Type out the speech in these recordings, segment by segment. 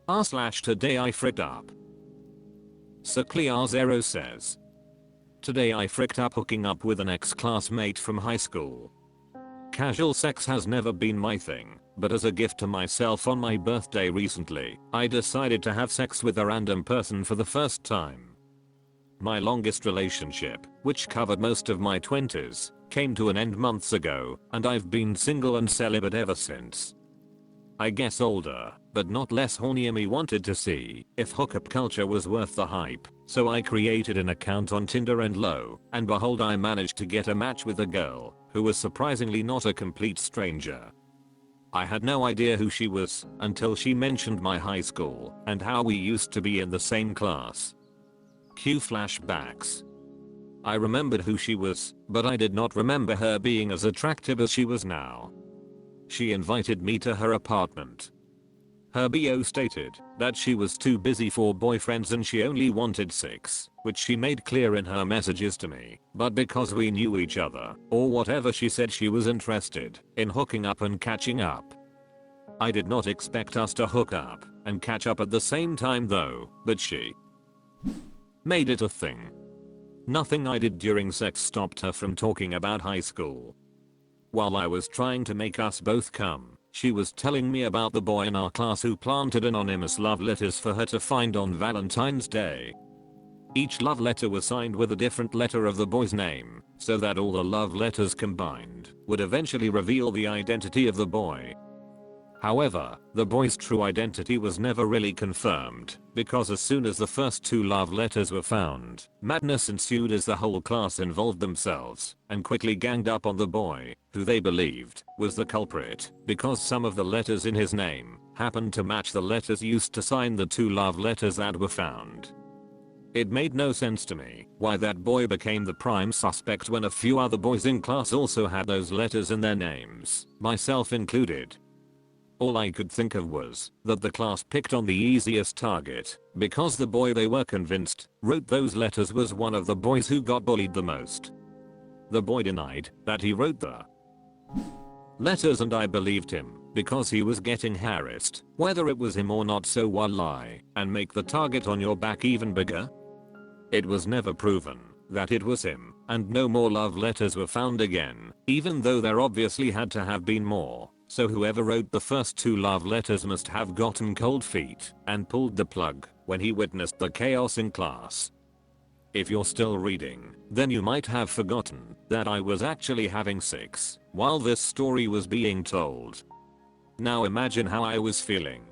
r/today I fricked up. Saclear0 says, today I fricked up hooking up with an ex-classmate from high school. Casual sex has never been my thing, but as a gift to myself on my birthday recently, I decided to have sex with a random person for the first time. My longest relationship, which covered most of my 20s, came to an end months ago, and I've been single and celibate ever since. I guess older, but not less horny me wanted to see if hookup culture was worth the hype, so I created an account on Tinder and lo and behold I managed to get a match with a girl who was surprisingly not a complete stranger. I had no idea who she was until she mentioned my high school and how we used to be in the same class. Cue flashbacks. I remembered who she was, but I did not remember her being as attractive as she was now. She invited me to her apartment. Her bio stated that she was too busy for boyfriends and she only wanted 6, which she made clear in her messages to me, but because we knew each other, or whatever she said, she was interested in hooking up and catching up. I did not expect us to hook up and catch up at the same time though, but she made it a thing. Nothing I did during sex stopped her from talking about high school. While I was trying to make us both come, she was telling me about the boy in our class who planted anonymous love letters for her to find on Valentine's Day. Each love letter was signed with a different letter of the boy's name, so that all the love letters combined would eventually reveal the identity of the boy. However, the boy's true identity was never really confirmed, because as soon as the first 2 love letters were found, madness ensued as the whole class involved themselves and quickly ganged up on the boy, who they believed was the culprit, because some of the letters in his name happened to match the letters used to sign the 2 love letters that were found. It made no sense to me why that boy became the prime suspect when a few other boys in class also had those letters in their names, myself included. All I could think of was that the class picked on the easiest target, because the boy they were convinced wrote those letters was one of the boys who got bullied the most. The boy denied that he wrote the letters and I believed him, because he was getting harassed, whether it was him or not, so why lie and make the target on your back even bigger? It was never proven that it was him, and no more love letters were found again, even though there obviously had to have been more. So whoever wrote the first 2 love letters must have gotten cold feet and pulled the plug when he witnessed the chaos in class. If you're still reading, then you might have forgotten that I was actually having sex while this story was being told. Now imagine how I was feeling.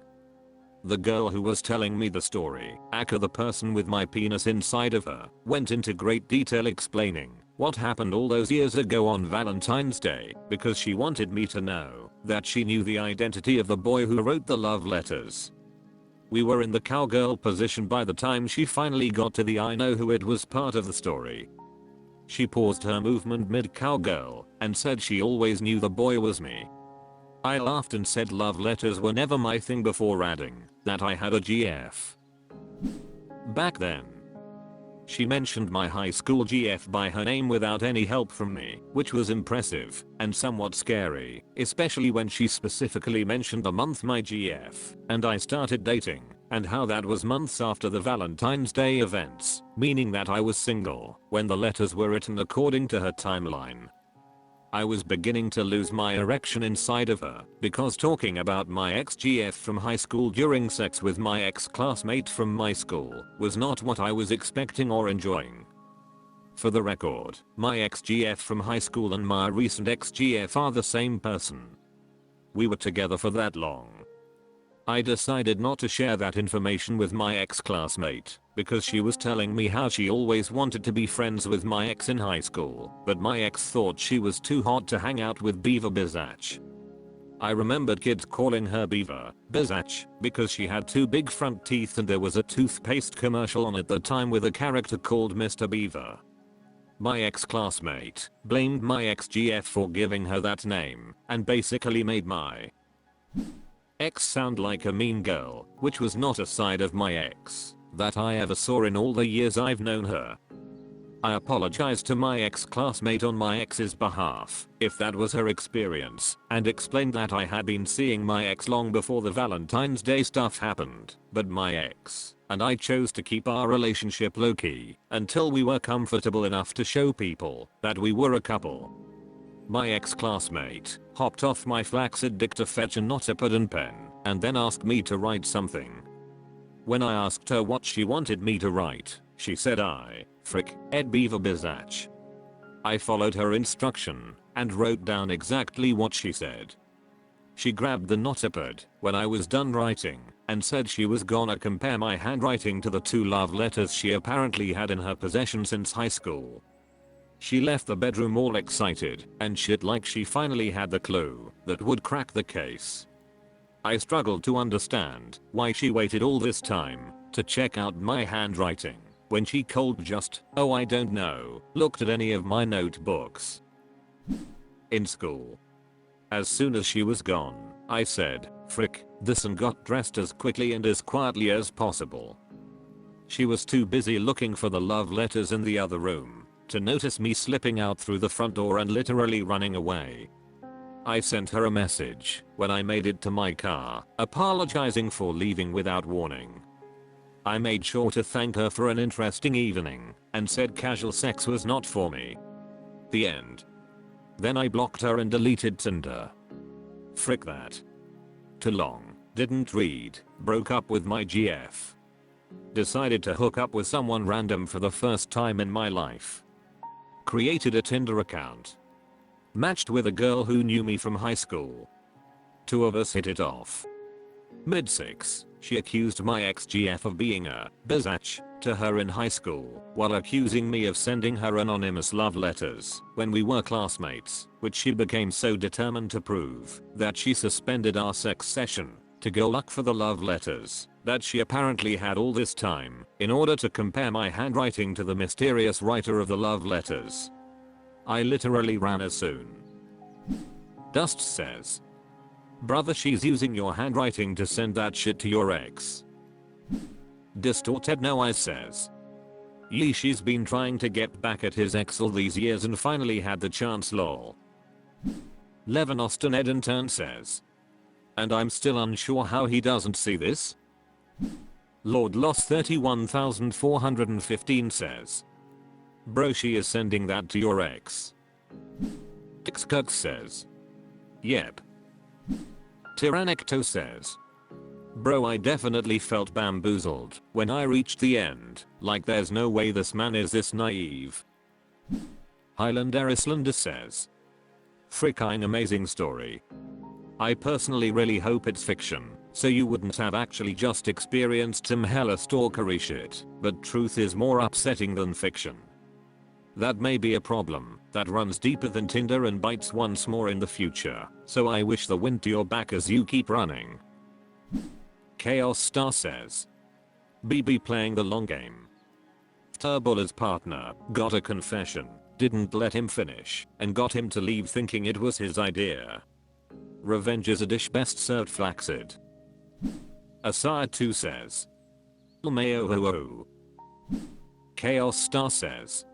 The girl who was telling me the story, aka the person with my penis inside of her, went into great detail explaining what happened all those years ago on Valentine's Day, because she wanted me to know that she knew the identity of the boy who wrote the love letters. We were in the cowgirl position by the time she finally got to the I know who it was part of the story. She paused her movement mid-cowgirl and said she always knew the boy was me. I laughed and said love letters were never my thing, before adding that I had a GF back then. She mentioned my high school GF by her name without any help from me, which was impressive and somewhat scary, especially when she specifically mentioned the month my GF and I started dating, and how that was months after the Valentine's Day events, meaning that I was single when the letters were written according to her timeline. I was beginning to lose my erection inside of her, because talking about my ex-GF from high school during sex with my ex-classmate from my school was not what I was expecting or enjoying. For the record, my ex-GF from high school and my recent ex-GF are the same person. We were together for that long. I decided not to share that information with my ex-classmate, because she was telling me how she always wanted to be friends with my ex in high school, but my ex thought she was too hot to hang out with Beaver Bizach. I remembered kids calling her Beaver Bizach because she had 2 big front teeth, and there was a toothpaste commercial on at the time with a character called Mr. Beaver. My ex-classmate blamed my ex-GF for giving her that name, and basically made my ex sound like a mean girl, which was not a side of my ex that I ever saw in all the years I've known her. I apologized to my ex-classmate on my ex's behalf, if that was her experience, and explained that I had been seeing my ex long before the Valentine's Day stuff happened, but my ex and I chose to keep our relationship low-key until we were comfortable enough to show people that we were a couple. My ex-classmate hopped off my flaccid dick to fetch a notepad and pen, and then asked me to write something. When I asked her what she wanted me to write, she said Ed beaver bizacch. I followed her instruction and wrote down exactly what she said. She grabbed the notepad when I was done writing and said she was gonna compare my handwriting to the 2 love letters she apparently had in her possession since high school. She left the bedroom all excited and shit like she finally had the clue that would crack the case. I struggled to understand why she waited all this time to check out my handwriting when she cold just, oh I don't know, looked at any of my notebooks. In school. As soon as she was gone, I said, frick this, and got dressed as quickly and as quietly as possible. She was too busy looking for the love letters in the other room to notice me slipping out through the front door and literally running away. I sent her a message when I made it to my car, apologizing for leaving without warning. I made sure to thank her for an interesting evening and said casual sex was not for me. The end. Then I blocked her and deleted Tinder. Frick that. Too long, didn't read, broke up with my GF. Decided to hook up with someone random for the first time in my life. Created a Tinder account. Matched with a girl who knew me from high school. 2 of us hit it off. Mid-6, she accused my ex-GF of being a bizacch to her in high school while accusing me of sending her anonymous love letters when we were classmates, which she became so determined to prove that she suspended our sex session to go look for the love letters that she apparently had all this time in order to compare my handwriting to the mysterious writer of the love letters. I literally ran as soon. Dust says, brother, she's using your handwriting to send that shit to your ex. Distorted No Eyes says, yee, she's been trying to get back at his ex all these years and finally had the chance lol. Levin Austin Ed in turn says, and I'm still unsure how he doesn't see this. Lord Loss 31415 says, bro, she is sending that to your ex. Tixkirk says, yep. Tyrannicto says, bro, I definitely felt bamboozled when I reached the end, like there's no way this man is this naive. Highlander Islander says, fricking amazing story. I personally really hope it's fiction, so you wouldn't have actually just experienced some hella stalkery shit, but truth is more upsetting than fiction. That may be a problem that runs deeper than Tinder and bites once more in the future, so I wish the wind to your back as you keep running. Chaos Star says, BB playing the long game. Turbola's partner got a confession, didn't let him finish, and got him to leave thinking it was his idea. Revenge is a dish best served flaccid. Aside 2 says, Mayo. Chaos Star says,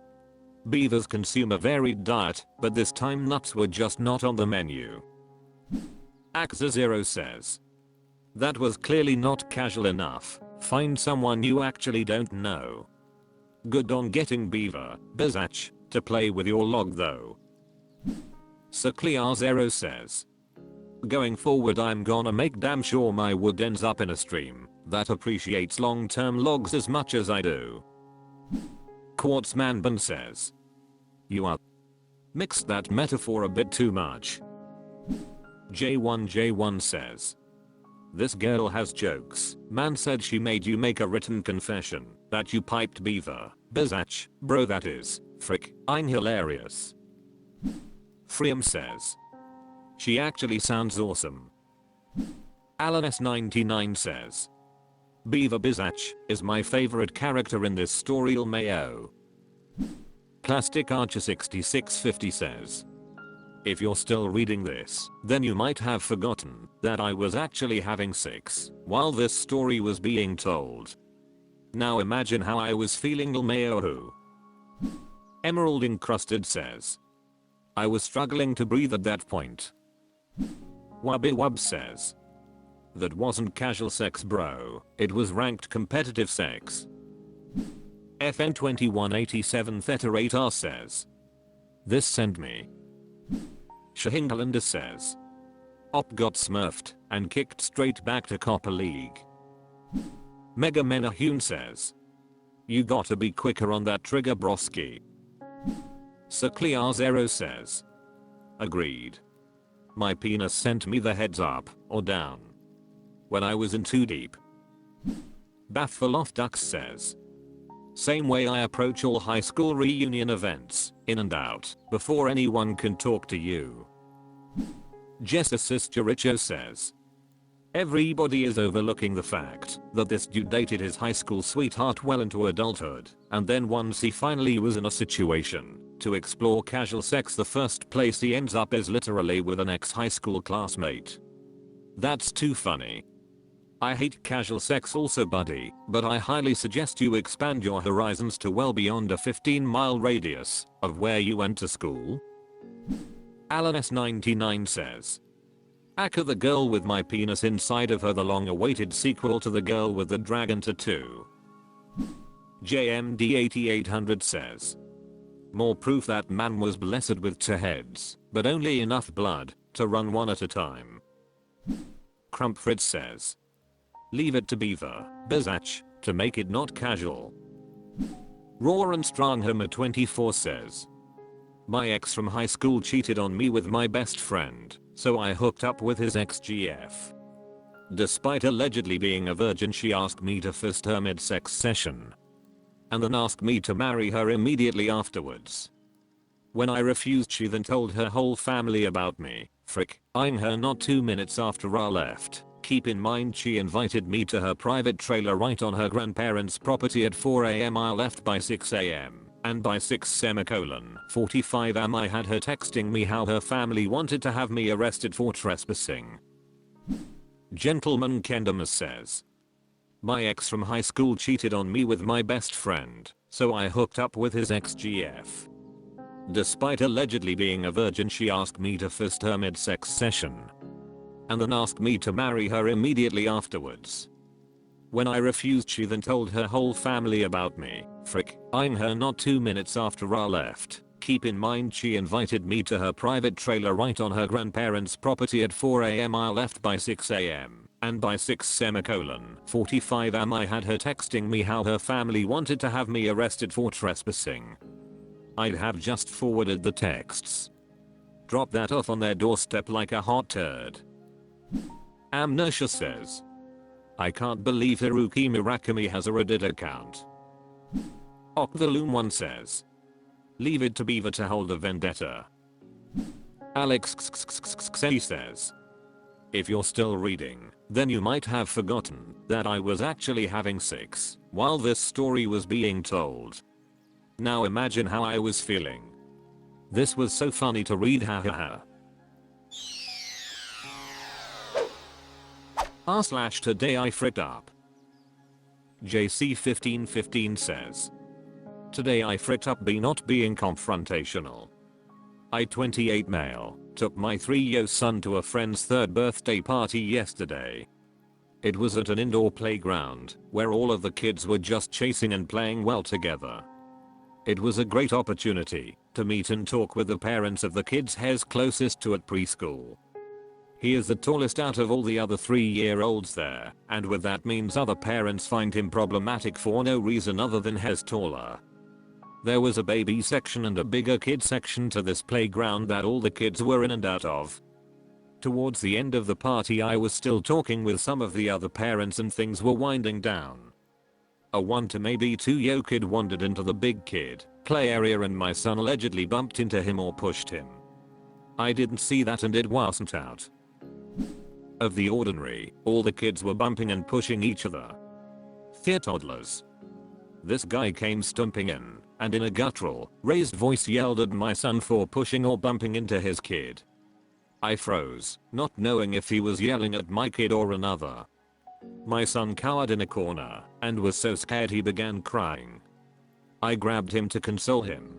beavers consume a varied diet, but this time nuts were just not on the menu. Axa0 says, that was clearly not casual enough, find someone you actually don't know. Good on getting beaver, bizacch, to play with your log though. Circlear0 says, going forward I'm gonna make damn sure my wood ends up in a stream that appreciates long-term logs as much as I do. Quartz Manban says, you are mixed that metaphor a bit too much. J1 says, this girl has jokes. Man said she made you make a written confession that you piped beaver, bizacch, bro that is, frick, I'm hilarious. Freem says, she actually sounds awesome. Alan S99 says, beaver bizacch is my favorite character in this story LMAO. Plastic Archer 6650 says, if you're still reading this, then you might have forgotten that I was actually having sex while this story was being told. Now imagine how I was feeling LMAO. Emerald Encrusted says, I was struggling to breathe at that point. Wubby Wub says, that wasn't casual sex bro, it was ranked competitive sex. FN2187 Theta 8R says, this sent me. Shahingalander says, Op got smurfed and kicked straight back to Copper League. Mega Menahune says, you gotta be quicker on that trigger broski. Circlear Zero says, agreed. My penis sent me the heads up or down when I was in too deep. Baffaloff Ducks says, same way I approach all high school reunion events, in and out, before anyone can talk to you. Jessa Sister Richo says, everybody is overlooking the fact that this dude dated his high school sweetheart well into adulthood, and then once he finally was in a situation to explore casual sex, the first place he ends up is literally with an ex-high school classmate. That's too funny. I hate casual sex also buddy, but I highly suggest you expand your horizons to well beyond a 15-mile radius of where you went to school. Alan S99 says, Aka the girl with my penis inside of her, the long-awaited sequel to the girl with the dragon tattoo. JMD8800 says, more proof that man was blessed with two heads, but only enough blood to run one at a time. Crumpfritz says, leave it to Beaver, Bizach, to make it not casual. Raw and Stronghammer 24 says, my ex from high school cheated on me with my best friend, so I hooked up with his ex-GF. Despite allegedly being a virgin, she asked me to fist her mid-sex session, and then asked me to marry her immediately afterwards. When I refused, she then told her whole family about me, eyeing her not 2 minutes after I left. Keep in mind she invited me to her private trailer right on her grandparents' property at 4 am. I left by 6 am, and by 6:45 am I had her texting me how her family wanted to have me arrested for trespassing. Gentleman Kendamus says, my ex from high school cheated on me with my best friend, so I hooked up with his ex-GF. Despite allegedly being a virgin, she asked me to fist her mid-sex session, and then asked me to marry her immediately afterwards. When I refused, she then told her whole family about me, eyeing her not 2 minutes after I left. Keep in mind she invited me to her private trailer right on her grandparents' property at 4 am. I left by 6 am, and by 6:45 am I had her texting me how her family wanted to have me arrested for trespassing. I'd have just forwarded the texts. Drop that off on their doorstep like a hot turd. Amnesia says, I can't believe Haruki Murakami has a Reddit account. Ok the Loom 1 says, leave it to Beaver to hold a vendetta. Alex says, if you're still reading, then you might have forgotten that I was actually having sex while this story was being told. Now imagine how I was feeling. This was so funny to read, hahaha. Today I fricked up. JC1515 says, today I fricked up by not being confrontational. I 28 male, took my 3-year son to a friend's 3rd birthday party yesterday. It was at an indoor playground where all of the kids were just chasing and playing well together. It was a great opportunity to meet and talk with the parents of the kids he's closest to at preschool. He is the tallest out of all the other 3-year-olds there, and with that means other parents find him problematic for no reason other than he's taller. There was a baby section and a bigger kid section to this playground that all the kids were in and out of. Towards the end of the party I was still talking with some of the other parents and things were winding down. A 1 to maybe 2-year kid wandered into the big kid play area and my son allegedly bumped into him or pushed him. I didn't see that and it wasn't out of the ordinary. All the kids were bumping and pushing each other. They're toddlers. This guy came stomping in and in a guttural, raised voice yelled at my son for pushing or bumping into his kid. I froze, not knowing if he was yelling at my kid or another. My son cowered in a corner and was so scared he began crying. I grabbed him to console him.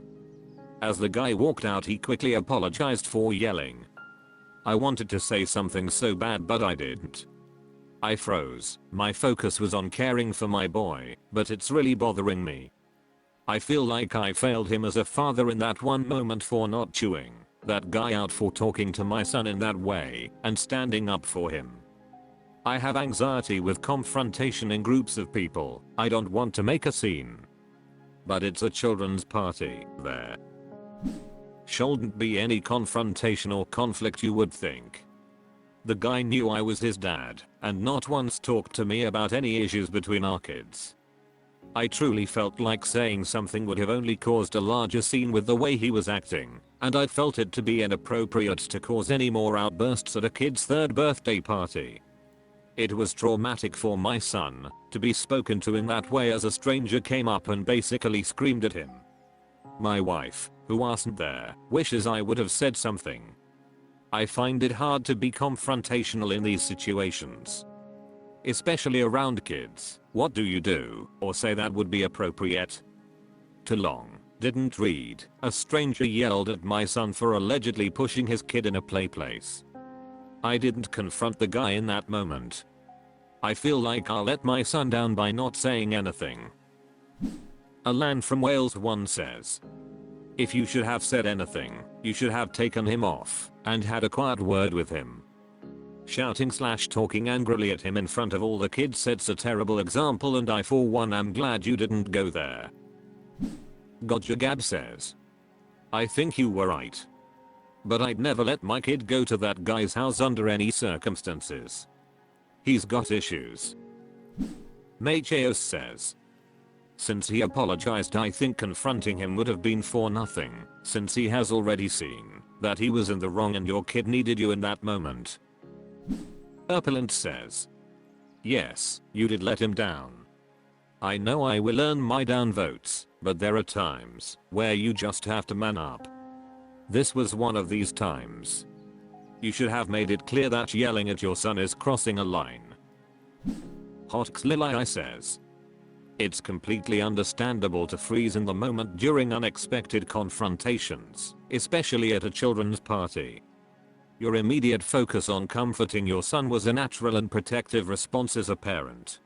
As the guy walked out, he quickly apologized for yelling. I wanted to say something so bad, but I didn't. I froze. My focus was on caring for my boy, but it's really bothering me. I feel like I failed him as a father in that one moment for not chewing that guy out, for talking to my son in that way and standing up for him. I have anxiety with confrontation in groups of people. I don't want to make a scene. But it's a children's party. There shouldn't be any confrontation or conflict, you would think. The guy knew I was his dad and not once talked to me about any issues between our kids. I truly felt like saying something would have only caused a larger scene with the way he was acting, and I felt it to be inappropriate to cause any more outbursts at a kid's third birthday party. It was traumatic for my son to be spoken to in that way, as a stranger came up and basically screamed at him. My wife, who wasn't there, wishes I would have said something. I find it hard to be confrontational in these situations, especially around kids. What do you do or say that would be appropriate? Too long. Didn't read. A stranger yelled at my son for allegedly pushing his kid in a play place. I didn't confront the guy in that moment. I feel like I'll let my son down by not saying anything. Alan from Wales 1 says, if you should have said anything, you should have taken him off and had a quiet word with him. Shouting/talking angrily at him in front of all the kids sets a terrible example, and I for one am glad you didn't go there. Gab says, I think you were right. But I'd never let my kid go to that guy's house under any circumstances. He's got issues. Macheos says, since he apologized, I think confronting him would have been for nothing, since he has already seen that he was in the wrong and your kid needed you in that moment. Erpelent says, yes, you did let him down. I know I will earn my downvotes, but there are times where you just have to man up. This was one of these times. You should have made it clear that yelling at your son is crossing a line. Hotkslili says, it's completely understandable to freeze in the moment during unexpected confrontations, especially at a children's party. Your immediate focus on comforting your son was a natural and protective response as a parent.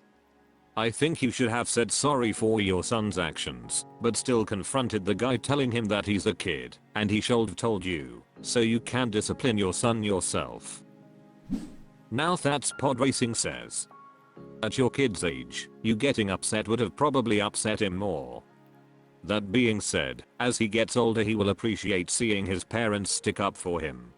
I think you should have said sorry for your son's actions, but still confronted the guy, telling him that he's a kid and he should have told you, so you can discipline your son yourself. Now that's Pod Racing says, at your kid's age, you getting upset would have probably upset him more. That being said, as he gets older he will appreciate seeing his parents stick up for him.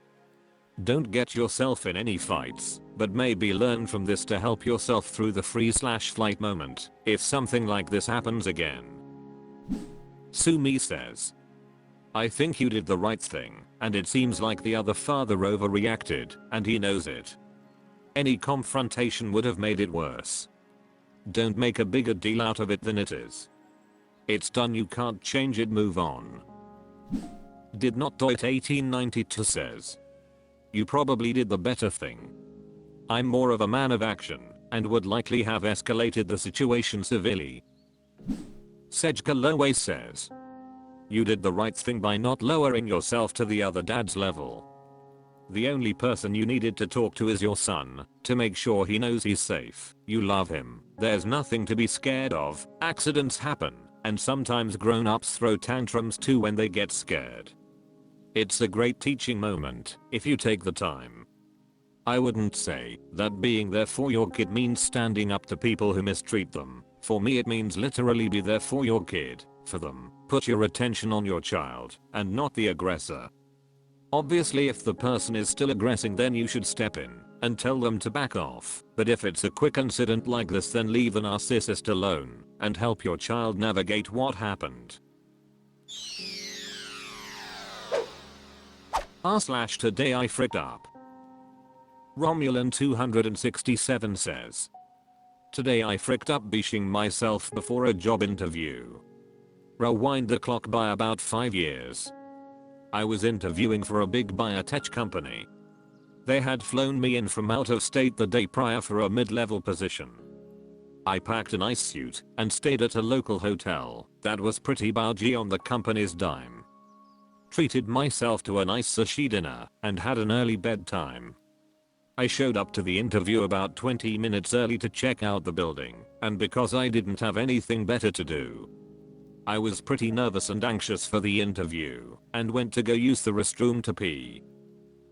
Don't get yourself in any fights, but maybe learn from this to help yourself through the freeze/flight moment if something like this happens again. Sumi says, I think you did the right thing, and it seems like the other father overreacted, and he knows it. Any confrontation would have made it worse. Don't make a bigger deal out of it than it is. It's done, you can't change it, move on. Did not do it 1892 says, you probably did the better thing. I'm more of a man of action and would likely have escalated the situation civilly. Sejka Lowe says, you did the right thing by not lowering yourself to the other dad's level. The only person you needed to talk to is your son, to make sure he knows he's safe. You love him. There's nothing to be scared of. Accidents happen, and sometimes grown-ups throw tantrums too when they get scared. It's a great teaching moment if you take the time. I wouldn't say that being there for your kid means standing up to people who mistreat them. For me it means literally be there for your kid, for them. Put your attention on your child and not the aggressor. Obviously if the person is still aggressing then you should step in and tell them to back off, but if it's a quick incident like this then leave the narcissist alone and help your child navigate what happened. r/today I fricked up. Romulan 267 says, today I fricked up beaching myself before a job interview. Rewind the clock by about 5 years. I was interviewing for a big biotech company. They had flown me in from out of state the day prior for a mid-level position. I packed an ice suit and stayed at a local hotel that was pretty bougie on the company's dime. treated myself to a nice sushi dinner, and had an early bedtime. I showed up to the interview about 20 minutes early to check out the building, and because I didn't have anything better to do. I was pretty nervous and anxious for the interview, and went to go use the restroom to pee.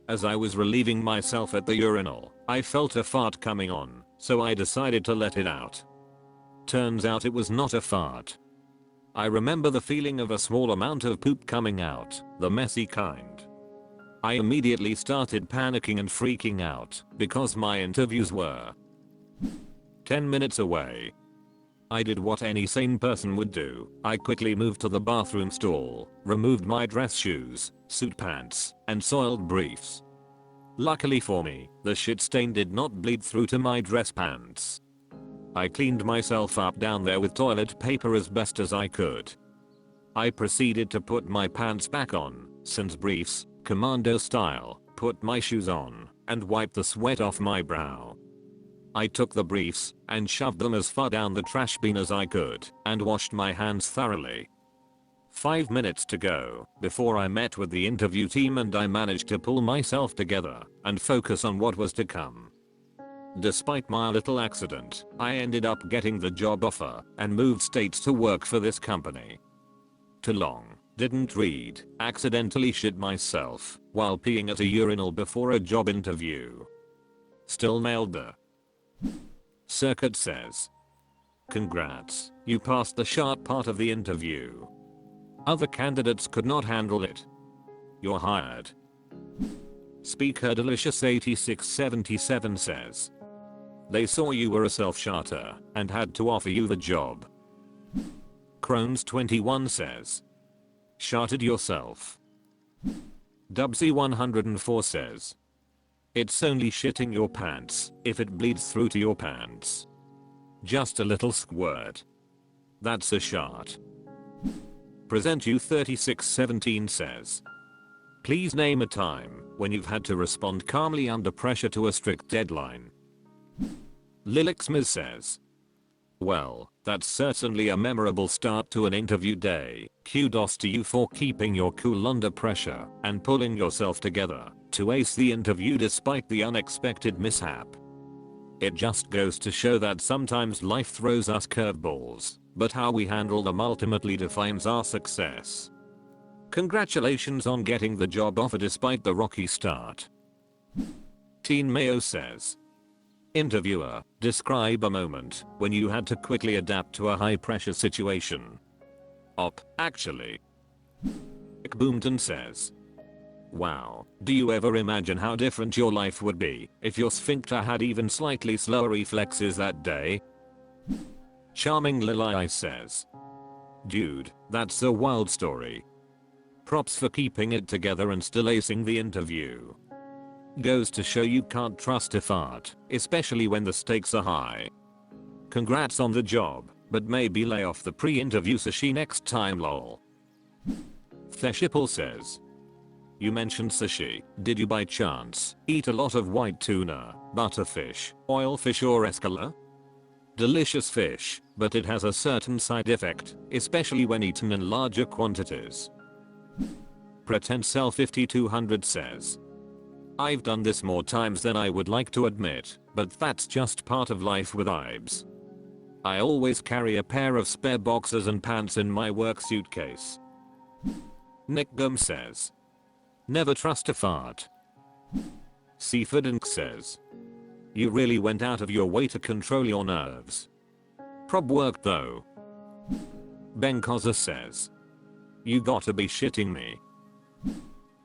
As I was relieving myself at the urinal, I felt a fart coming on, so I decided to let it out. Turns out it was not a fart. I remember the feeling of a small amount of poop coming out, the messy kind. I immediately started panicking and freaking out, because my interviews were 10 minutes away. I did what any sane person would do. I quickly moved to the bathroom stall, removed my dress shoes, suit pants, and soiled briefs. Luckily for me, the shit stain did not bleed through to my dress pants. I cleaned myself up down there with toilet paper as best as I could. I proceeded to put my pants back on, since briefs, commando style, put my shoes on, and wiped the sweat off my brow. I took the briefs and shoved them as far down the trash bin as I could and washed my hands thoroughly. 5 minutes to go before I met with the interview team, and I managed to pull myself together and focus on what was to come. Despite my little accident, I ended up getting the job offer and moved states to work for this company. Too long, didn't read, accidentally shit myself while peeing at a urinal before a job interview. Still nailed the circuit says. Congrats, you passed the sharp part of the interview. Other candidates could not handle it. You're hired. Speaker Delicious 8677 says. They saw you were a self-starter and had to offer you the job. Crohn's 21 says. Sharted yourself. Dubsy 104 says. It's only shitting your pants if it bleeds through to your pants. Just a little squirt. That's a shart. Present you 3617 says. Please name a time when you've had to respond calmly under pressure to a strict deadline. Lilixmiz says. Well, that's certainly a memorable start to an interview day. Kudos to you for keeping your cool under pressure and pulling yourself together to ace the interview despite the unexpected mishap. It just goes to show that sometimes life throws us curveballs, but how we handle them ultimately defines our success. Congratulations on getting the job offer despite the rocky start. Teen Mayo says. Interviewer, describe a moment when you had to quickly adapt to a high pressure situation. Op, actually. Boomton says. Wow, do you ever imagine how different your life would be if your sphincter had even slightly slower reflexes that day? Charming Lilai says. Dude, that's a wild story. Props for keeping it together and still acing the interview. Goes to show you can't trust a fart, especially when the stakes are high. Congrats on the job, but maybe lay off the pre-interview sushi next time lol. Theshipple says. You mentioned sushi, did you by chance eat a lot of white tuna, butterfish, oilfish or escala? Delicious fish, but it has a certain side effect, especially when eaten in larger quantities. Pretendcell 5200 says. I've done this more times than I would like to admit, but that's just part of life with IBS. I always carry a pair of spare boxers and pants in my work suitcase. Nick Gum says. Never trust a fart. Seaford Inc. says. You really went out of your way to control your nerves. Prob worked though. Ben Koza says. You gotta be shitting me.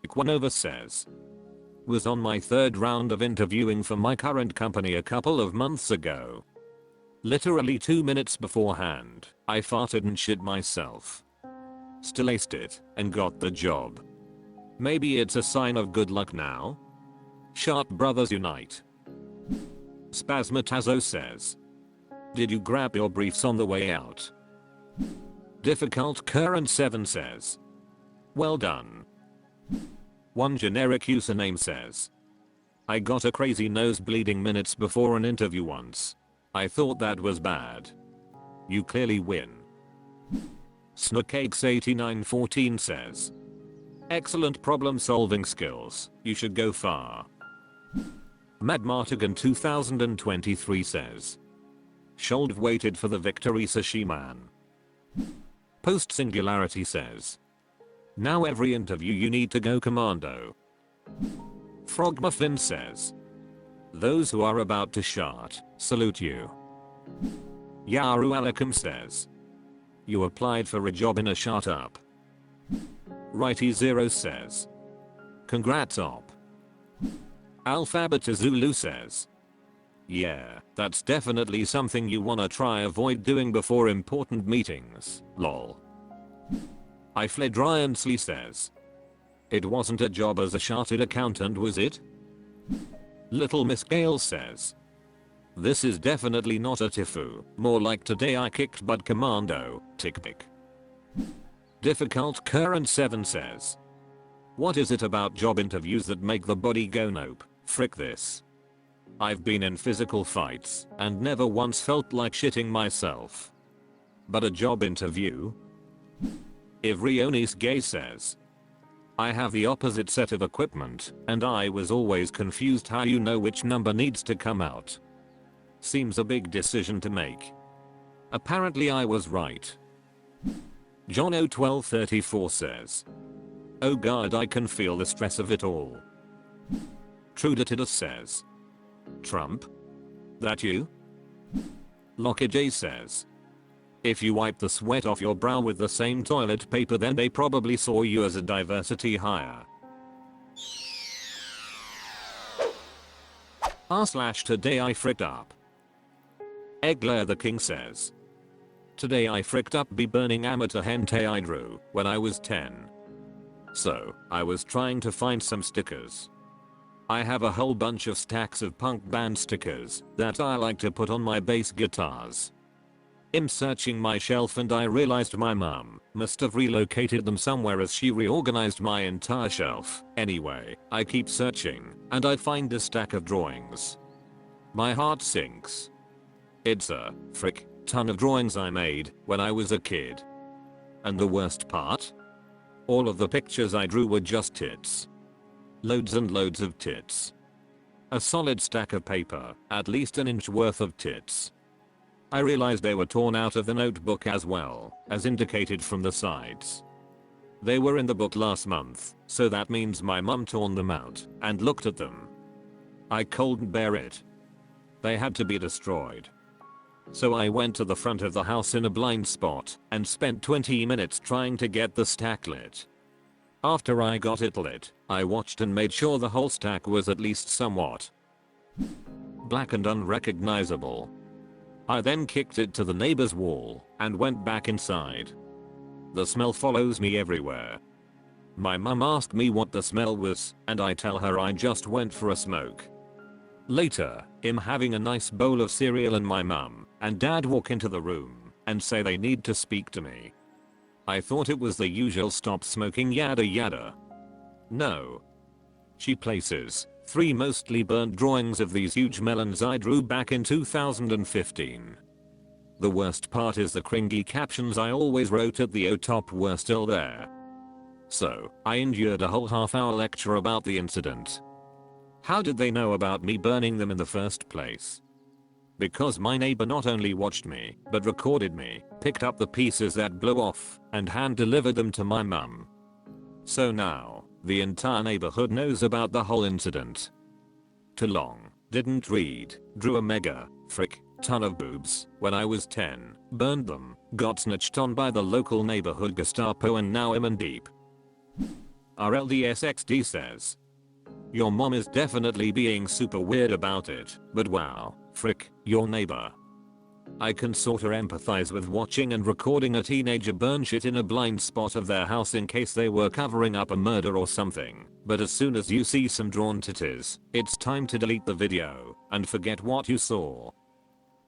Equanova says. Was on my third round of interviewing for my current company a couple of months ago. Literally 2 minutes beforehand, I farted and shit myself. Still aced it and got the job. Maybe it's a sign of good luck now? Sharp brothers unite. Spasmatazo says. Did you grab your briefs on the way out? Difficult Current 7 says. Well done. One generic username says. I got a crazy nose bleeding minutes before an interview once. I thought that was bad. You clearly win. Snookcakes8914 says. Excellent problem solving skills, you should go far. Mad Martigan 2023 says. Should waited for the victory Sashiman. Post Singularity says. Now every interview you need to go commando. Frog Muffin says. Those who are about to shart, salute you. Yaru Alaikum says. You applied for a job in a startup. Righty Zero says. Congrats op. Alphabet Zulu says. Yeah, that's definitely something you wanna try avoid doing before important meetings, lol. I fled Ryansley says. It wasn't a job as a chartered accountant, was it? Little Miss Gale says. This is definitely not a TIFU, more like today I kicked butt commando, tick tick. Difficult Current 7 says. What is it about job interviews that make the body go nope, frick this. I've been in physical fights and never once felt like shitting myself. But a job interview? Ivrionis Gay says. I have the opposite set of equipment and I was always confused how you know which number needs to come out. Seems a big decision to make. Apparently I was right. John O1234 says. Oh god, I can feel the stress of it all. Trudatidus says. Trump? That you? Locker J says. If you wipe the sweat off your brow with the same toilet paper then they probably saw you as a diversity hire. r/today I fricked up. Eggler the King says. Today I fricked up be burning amateur hentai I drew when I was 10. So, I was trying to find some stickers. I have a whole bunch of stacks of punk band stickers that I like to put on my bass guitars. I'm searching my shelf and I realized my mum must have relocated them somewhere as she reorganized my entire shelf. Anyway, I keep searching and I find a stack of drawings. My heart sinks. It's a frick ton of drawings I made when I was a kid. And the worst part? All of the pictures I drew were just tits. Loads and loads of tits. A solid stack of paper, at least an inch worth of tits. I realized they were torn out of the notebook as well, as indicated from the sides. They were in the book last month, so that means my mum torn them out and looked at them. I couldn't bear it. They had to be destroyed. So I went to the front of the house in a blind spot and spent 20 minutes trying to get the stack lit. After I got it lit, I watched and made sure the whole stack was at least somewhat black and unrecognizable. I then kicked it to the neighbor's wall and went back inside. The smell follows me everywhere. My mum asked me what the smell was and I tell her I just went for a smoke. Later, I'm having a nice bowl of cereal and my mum and dad walk into the room and say they need to speak to me. I thought it was the usual stop smoking yada yada. No. She places 3 mostly burnt drawings of these huge melons I drew back in 2015. The worst part is the cringy captions I always wrote at the top were still there. So, I endured a whole half-hour lecture about the incident. How did they know about me burning them in the first place? Because my neighbor not only watched me, but recorded me, picked up the pieces that blew off, and hand-delivered them to my mum. So now, the entire neighborhood knows about the whole incident. Too long, didn't read, drew a mega, frick, ton of boobs, when I was 10, burned them, got snitched on by the local neighborhood Gestapo and now I'm in deep. RLDSXD says. Your mom is definitely being super weird about it, but wow, frick, your neighbor. I can sorta empathize with watching and recording a teenager burn shit in a blind spot of their house in case they were covering up a murder or something, but as soon as you see some drawn titties, it's time to delete the video and forget what you saw.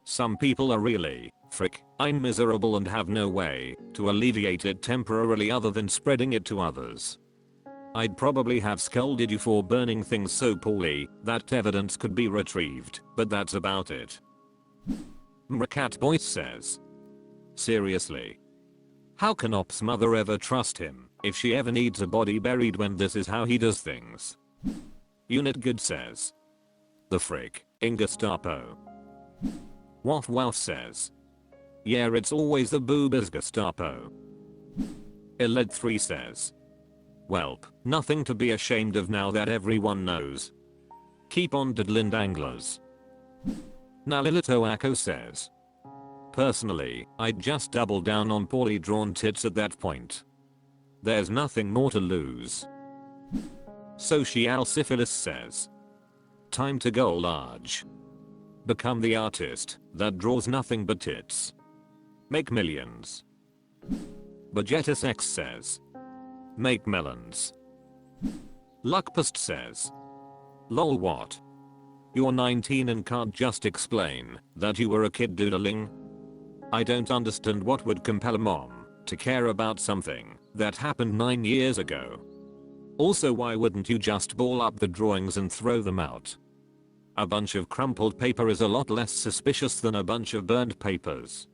Some people are really, frick, I'm miserable and have no way to alleviate it temporarily other than spreading it to others. I'd probably have scolded you for burning things so poorly that evidence could be retrieved, but that's about it. Mracat Boyce says. Seriously. How can Op's mother ever trust him if she ever needs a body buried when this is how he does things? Unit Good says. The frick, in Gestapo. Waff Waff says. Yeah, it's always the boobers Gestapo. Eled 3 says. Welp, nothing to be ashamed of now that everyone knows. Keep on diddling danglers. Nalilito Ako says. Personally, I'd just double down on poorly drawn tits at that point. There's nothing more to lose. Social Syphilis says. Time to go large. Become the artist that draws nothing but tits. Make millions. Budgetus X says. Make melons. Luckpust says. Lol what? You're 19 and can't just explain that you were a kid doodling? I don't understand what would compel a mom to care about something that happened 9 years ago. Also, why wouldn't you just ball up the drawings and throw them out? A bunch of crumpled paper is a lot less suspicious than a bunch of burned papers.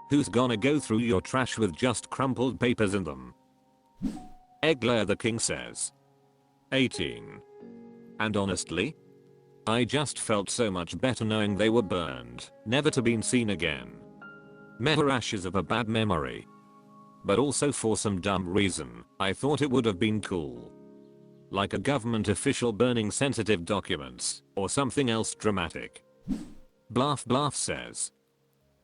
Who's gonna go through your trash with just crumpled papers in them? Egglair the King says. 18. And honestly, I just felt so much better knowing they were burned, never to be seen again. Mere ashes of a bad memory. But also for some dumb reason, I thought it would have been cool. Like a government official burning sensitive documents, or something else dramatic. Bluff Bluff says.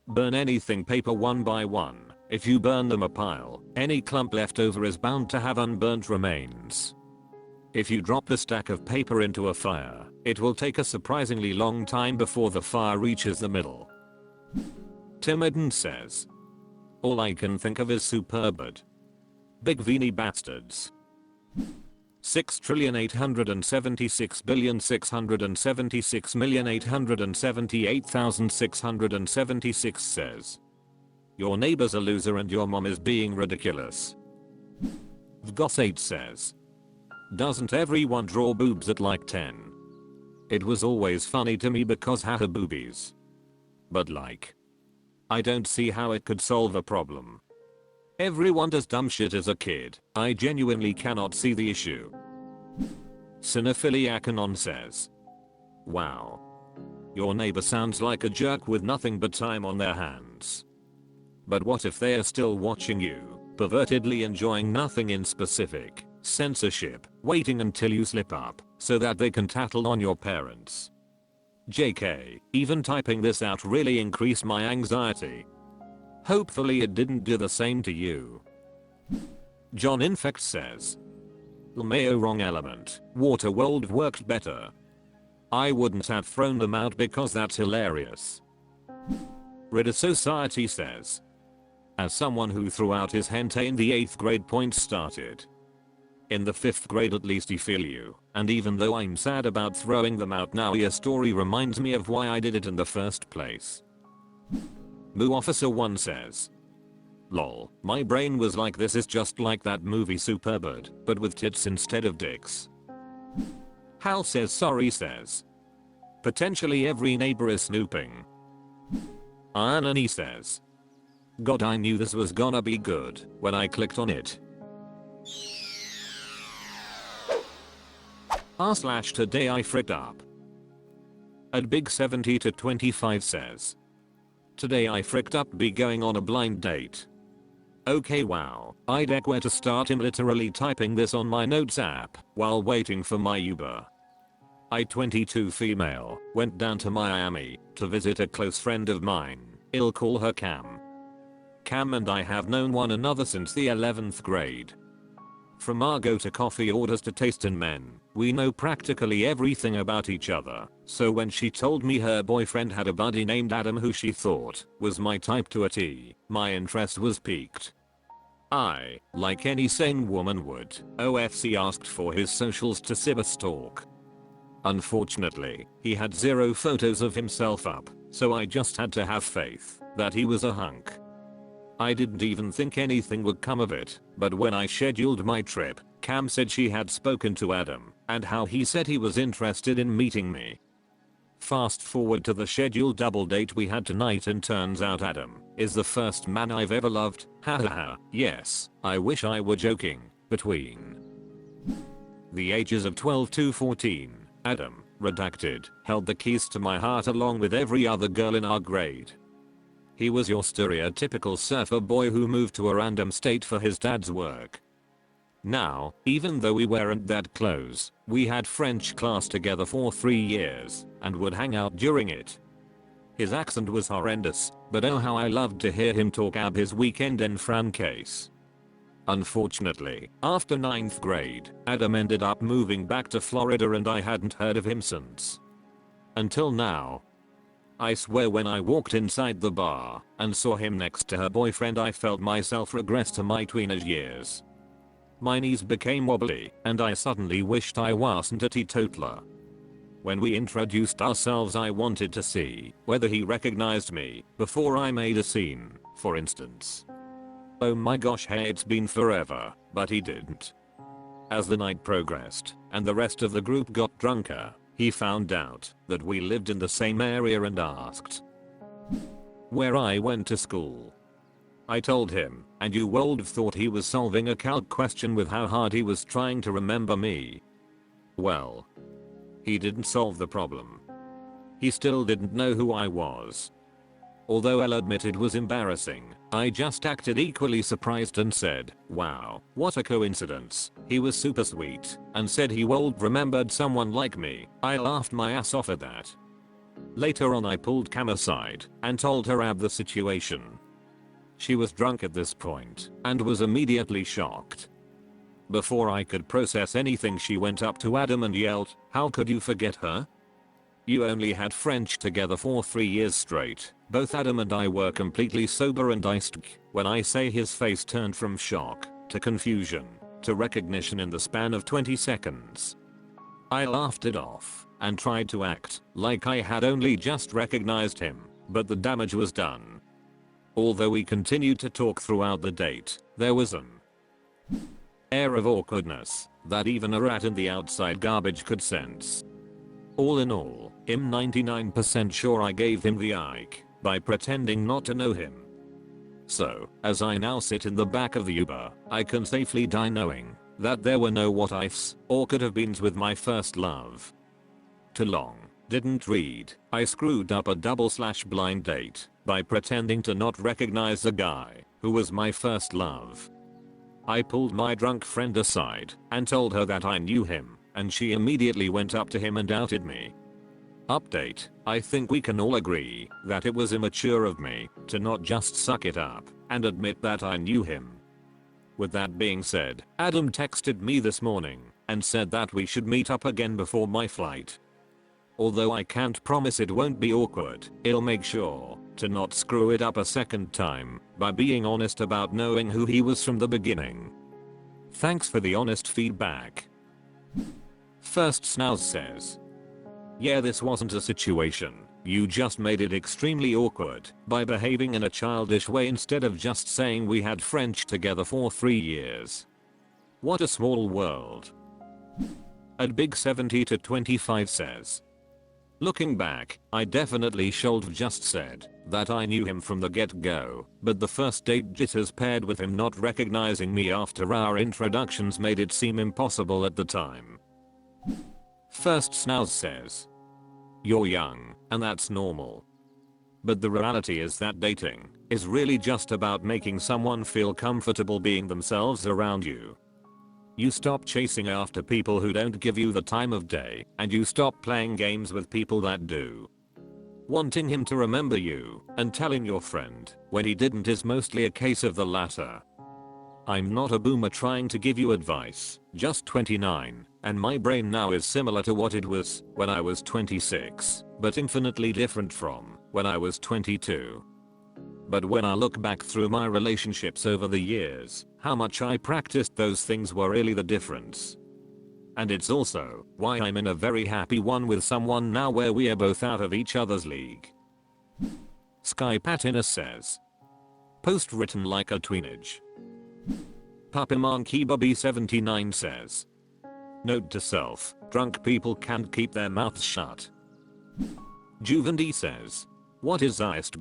Burn anything paper one by one. If you burn them a pile, any clump left over is bound to have unburnt remains. If you drop the stack of paper into a fire, it will take a surprisingly long time before the fire reaches the middle. Timidin says. All I can think of is superbud. Big veiny bastards. 6,876,676,878,676 says. Your neighbor's a loser and your mom is being ridiculous. Vgos8 says. Doesn't everyone draw boobs at like 10? It was always funny to me because haha boobies. But like, I don't see how it could solve a problem. Everyone does dumb shit as a kid. I genuinely cannot see the issue. Cinephiliacanon says. Wow. Your neighbor sounds like a jerk with nothing but time on their hands. But what if they are still watching you, pervertedly enjoying nothing in specific, censorship, waiting until you slip up, so that they can tattle on your parents? JK, even typing this out really increased my anxiety. Hopefully it didn't do the same to you. John Infect says. LMAO wrong element, Waterworld worked better. I wouldn't have thrown them out because that's hilarious. Ridder Society says. As someone who threw out his hentai in the 8th grade, points started. In the 5th grade at least I feel you, and even though I'm sad about throwing them out now, your story reminds me of why I did it in the first place. Moo Officer 1 says. Lol, my brain was like, this is just like that movie Superbird, but with tits instead of dicks. Hal says sorry says. Potentially every neighbor is snooping. Ironany says. God, I knew this was gonna be good when I clicked on it. r/today I fricked up. At Big 70 to 25 says. Today I fricked up be going on a blind date. Okay, wow, I deck where to start. I'm literally typing this on my notes app while waiting for my Uber. I 22 female went down to Miami to visit a close friend of mine. I'll call her Cam. Cam and I have known one another since the 11th grade. From our go-to coffee orders to taste in men, we know practically everything about each other, so when she told me her boyfriend had a buddy named Adam who she thought was my type to a T, my interest was piqued. I, like any sane woman would, OFC asked for his socials to cyberstalk. Unfortunately, he had 0 photos of himself up, so I just had to have faith that he was a hunk. I didn't even think anything would come of it, but when I scheduled my trip, Cam said she had spoken to Adam, and how he said he was interested in meeting me. Fast forward to the scheduled double date we had tonight and turns out Adam is the first man I've ever loved. Hahaha. Yes, I wish I were joking. Between the ages of 12 to 14, Adam, redacted, held the keys to my heart along with every other girl in our grade. He was your stereotypical surfer boy who moved to a random state for his dad's work. Now, even though we weren't that close, we had French class together for 3 years and would hang out during it. His accent was horrendous, but oh how I loved to hear him talk ab his weekend en français. Unfortunately, after 9th grade, Adam ended up moving back to Florida and I hadn't heard of him since. Until now. I swear when I walked inside the bar and saw him next to her boyfriend I felt myself regress to my teenage years. My knees became wobbly and I suddenly wished I wasn't a teetotaler. When we introduced ourselves I wanted to see whether he recognized me before I made a scene, for instance. Oh my gosh, hey, it's been forever, but he didn't. As the night progressed and the rest of the group got drunker, he found out that we lived in the same area and asked where I went to school. I told him, and you would have thought he was solving a calc question with how hard he was trying to remember me. Well, he didn't solve the problem. He still didn't know who I was. Although I'll admit it was embarrassing, I just acted equally surprised and said, wow, what a coincidence. He was super sweet and said he would remembered someone like me. I laughed my ass off at that. Later on I pulled Cam aside and told her about the situation. She was drunk at this point and was immediately shocked. Before I could process anything she went up to Adam and yelled, how could you forget her? You only had French together for 3 years straight. Both Adam and I were completely sober and iced. When I say his face turned from shock to confusion to recognition in the span of 20 seconds. I laughed it off and tried to act like I had only just recognized him, but the damage was done. Although we continued to talk throughout the date, there was an air of awkwardness that even a rat in the outside garbage could sense. All in all, I'm 99% sure I gave him the ick by pretending not to know him. So, as I now sit in the back of the Uber, I can safely die knowing that there were no what ifs or could have beens with my first love. Too long, didn't read, I screwed up a double/blind date by pretending to not recognize the guy who was my first love. I pulled my drunk friend aside and told her that I knew him, and she immediately went up to him and outed me. Update, I think we can all agree that it was immature of me to not just suck it up and admit that I knew him. With that being said, Adam texted me this morning and said that we should meet up again before my flight. Although I can't promise it won't be awkward, I'll make sure to not screw it up a second time by being honest about knowing who he was from the beginning. Thanks for the honest feedback. First Snouse says, yeah, this wasn't a situation, you just made it extremely awkward by behaving in a childish way instead of just saying we had French together for 3 years. What a small world. At Big 70 to 25 says, looking back, I definitely should have just said that I knew him from the get-go, but the first date jitters paired with him not recognizing me after our introductions made it seem impossible at the time. First Snouse says, you're young, and that's normal. But the reality is that dating is really just about making someone feel comfortable being themselves around you. You stop chasing after people who don't give you the time of day, and you stop playing games with people that do. Wanting him to remember you and telling your friend when he didn't is mostly a case of the latter. I'm not a boomer trying to give you advice, just 29, and my brain now is similar to what it was when I was 26, but infinitely different from when I was 22. But when I look back through my relationships over the years, how much I practiced those things were really the difference. And it's also why I'm in a very happy one with someone now where we are both out of each other's league. Sky Patina says, post written like a tweenage. Papiman Bobby 79 says, note to self, drunk people can't keep their mouths shut. Juvendi says. What is Zeist?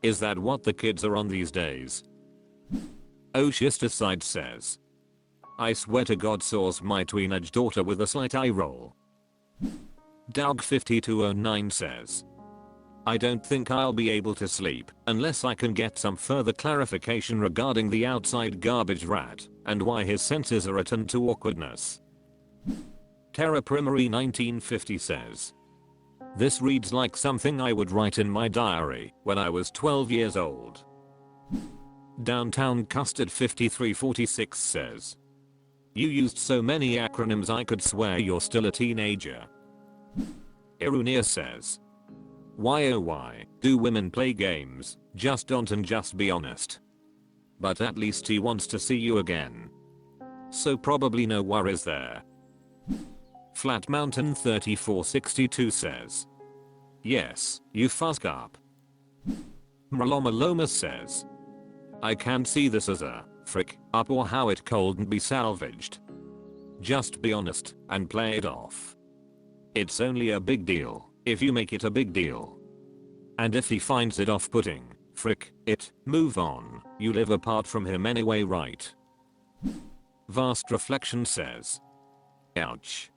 Is that what the kids are on these days? Oshisticide says. I swear to God, saws my teenage daughter with a slight eye roll. Doug5209 says. I don't think I'll be able to sleep unless I can get some further clarification regarding the outside garbage rat and why his senses are attuned to awkwardness. Terra Primary 1950 says. This reads like something I would write in my diary when I was 12 years old. Downtown Custard 5346 says. You used so many acronyms I could swear you're still a teenager. Irunia says. Why oh why do women play games? Just don't, and just be honest. But at least he wants to see you again. So probably no worries there. Flat Mountain 3462 says. Yes, you fuck up. Mralomaloma says. I can't see this as a frick up or how it couldn't be salvaged. Just be honest and play it off. It's only a big deal if you make it a big deal. And if he finds it off-putting, frick it, move on. You live apart from him anyway, right? Vast Reflection says. Ouch.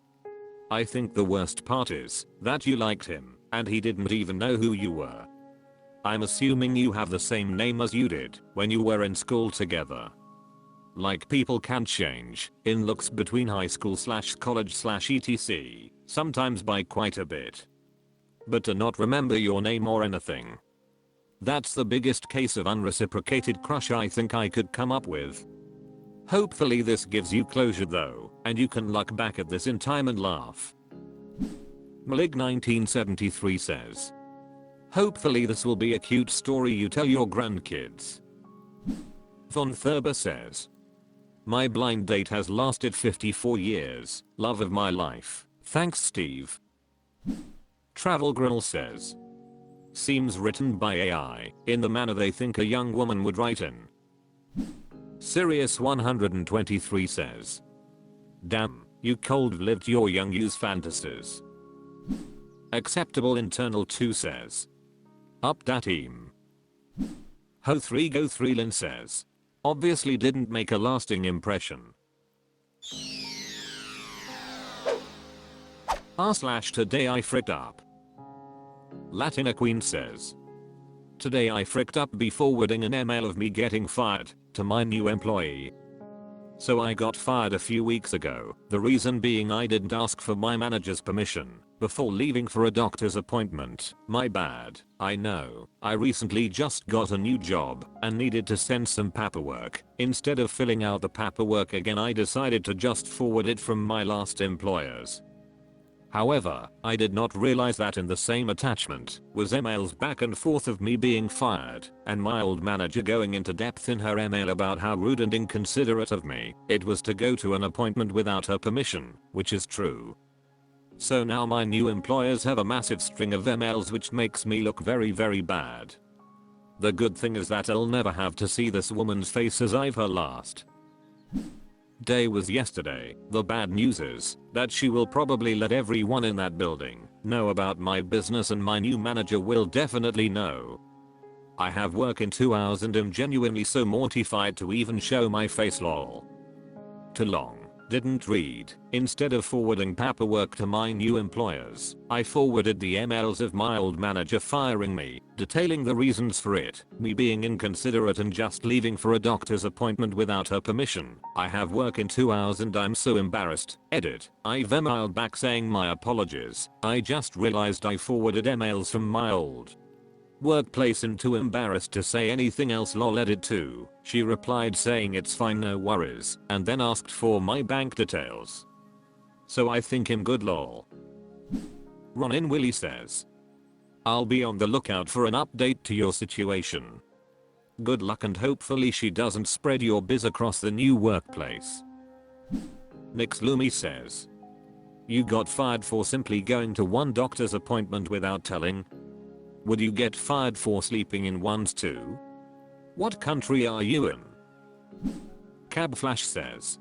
I think the worst part is that you liked him and he didn't even know who you were. I'm assuming you have the same name as you did when you were in school together. Like, people can change in looks between high school / college / etc. sometimes by quite a bit. But to not remember your name or anything. That's the biggest case of unreciprocated crush I think I could come up with. Hopefully this gives you closure though, and you can look back at this in time and laugh. Malig 1973 says. Hopefully this will be a cute story you tell your grandkids. Von Thurber says. My blind date has lasted 54 years, love of my life, thanks Steve. Travel Grill says. Seems written by AI in the manner they think a young woman would write in. Sirius 123 says. Damn, you cold-lived your young you's fantasies. Acceptable Internal 2 says. Up dat team. Ho3 Go 3 Lin says. Obviously didn't make a lasting impression. r/today I fricked up. Latina Queen says. Today I fricked up by forwarding an email of me getting fired to my new employee. So I got fired a few weeks ago, the reason being I didn't ask for my manager's permission before leaving for a doctor's appointment. My bad, I know. I recently just got a new job and needed to send some paperwork. Instead of filling out the paperwork again, I decided to just forward it from my last employer's. However, I did not realize that in the same attachment was emails back and forth of me being fired and my old manager going into depth in her email about how rude and inconsiderate of me it was to go to an appointment without her permission, which is true. So now my new employers have a massive string of emails which makes me look very bad. The good thing is that I'll never have to see this woman's face as I've her last day was yesterday. The bad news is that she will probably let everyone in that building know about my business and my new manager will definitely know. I have work in 2 hours and am genuinely so mortified to even show my face, lol. Too long. Didn't read. Instead of forwarding paperwork to my new employers, I forwarded the emails of my old manager firing me, detailing the reasons for it, me being inconsiderate and just leaving for a doctor's appointment without her permission. I have work in 2 hours and I'm so embarrassed. Edit. I've emailed back saying my apologies. I just realized I forwarded emails from my old workplace and too embarrassed to say anything else, lol. Edit 2. She replied saying it's fine, no worries, and then asked for my bank details. So I think I'm good, lol. Ronin Willie says. I'll be on the lookout for an update to your situation. Good luck and hopefully she doesn't spread your biz across the new workplace. Nix Lumi says. You got fired for simply going to one doctor's appointment without telling? Would you get fired for sleeping in ones too? What country are you in? Cab Flash says.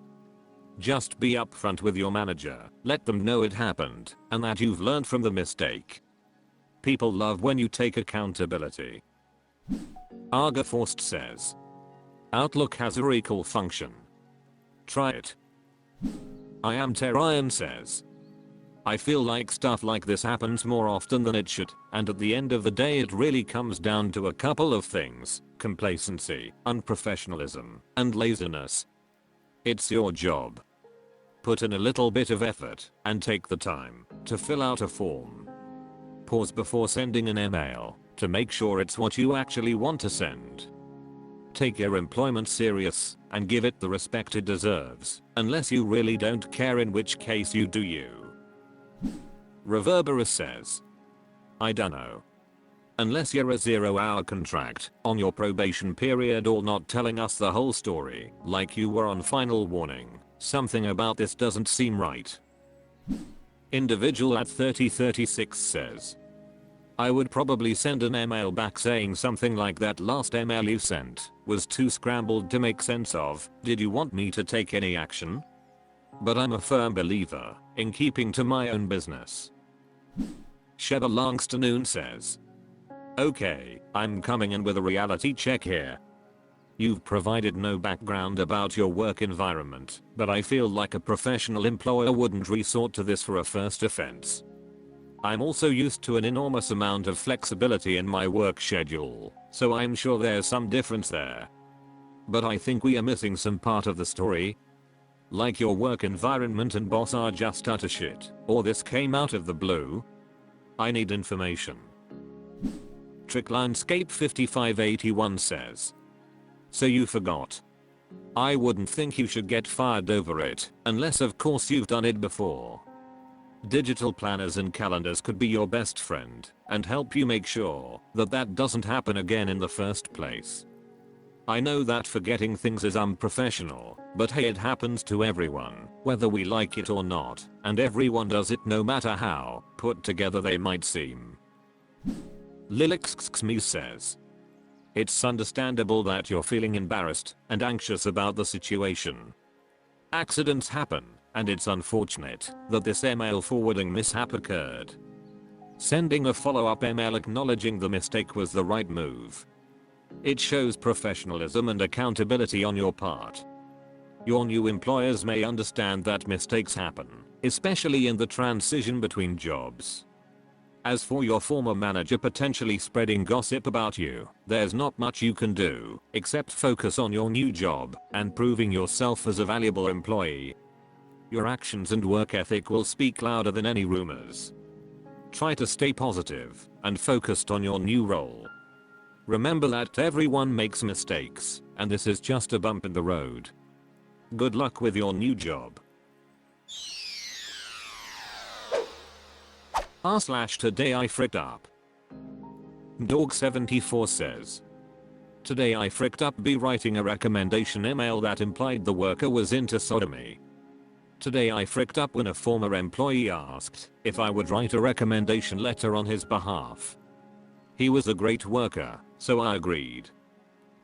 Just be upfront with your manager, let them know it happened, and that you've learned from the mistake. People love when you take accountability. Arga Forced says, Outlook has a recall function. Try it. I am Terrian says, I feel like stuff like this happens more often than it should, and at the end of the day it really comes down to a couple of things: complacency, unprofessionalism, and laziness. It's your job. Put in a little bit of effort and take the time to fill out a form. Pause before sending an email to make sure it's what you actually want to send. Take your employment serious and give it the respect it deserves, unless you really don't care, in which case you do you. Reverberous says, I dunno. Unless you're a 0-hour contract on your probation period or not telling us the whole story like you were on final warning, something about this doesn't seem right. Individual at 3036 says, I would probably send an email back saying something like, that last email you sent was too scrambled to make sense of. Did you want me to take any action? But I'm a firm believer in keeping to my own business. Sheba Longstanoon says, okay, I'm coming in with a reality check here. You've provided no background about your work environment, but I feel like a professional employer wouldn't resort to this for a first offense. I'm also used to an enormous amount of flexibility in my work schedule, so I'm sure there's some difference there. But I think we are missing some part of the story. Like your work environment and boss are just utter shit, or this came out of the blue. I need information. Tricklinescape 5581 says, so you forgot. I wouldn't think you should get fired over it, unless of course you've done it before. Digital planners and calendars could be your best friend and help you make sure that that doesn't happen again in the first place. I know that forgetting things is unprofessional, but hey, it happens to everyone, whether we like it or not, and everyone does it no matter how put together they might seem. Lilixxme says, it's understandable that you're feeling embarrassed and anxious about the situation. Accidents happen, and it's unfortunate that this email forwarding mishap occurred. Sending a follow-up email acknowledging the mistake was the right move. It shows professionalism and accountability on your part. Your new employers may understand that mistakes happen, especially in the transition between jobs. As for your former manager potentially spreading gossip about you, there's not much you can do except focus on your new job and proving yourself as a valuable employee. Your actions and work ethic will speak louder than any rumors. Try to stay positive and focused on your new role. Remember that everyone makes mistakes, and this is just a bump in the road. Good luck with your new job. Today I fricked up. Dog74 says, today I fricked up by writing a recommendation email that implied the worker was into sodomy. Today I fricked up when a former employee asked if I would write a recommendation letter on his behalf. He was a great worker, so I agreed.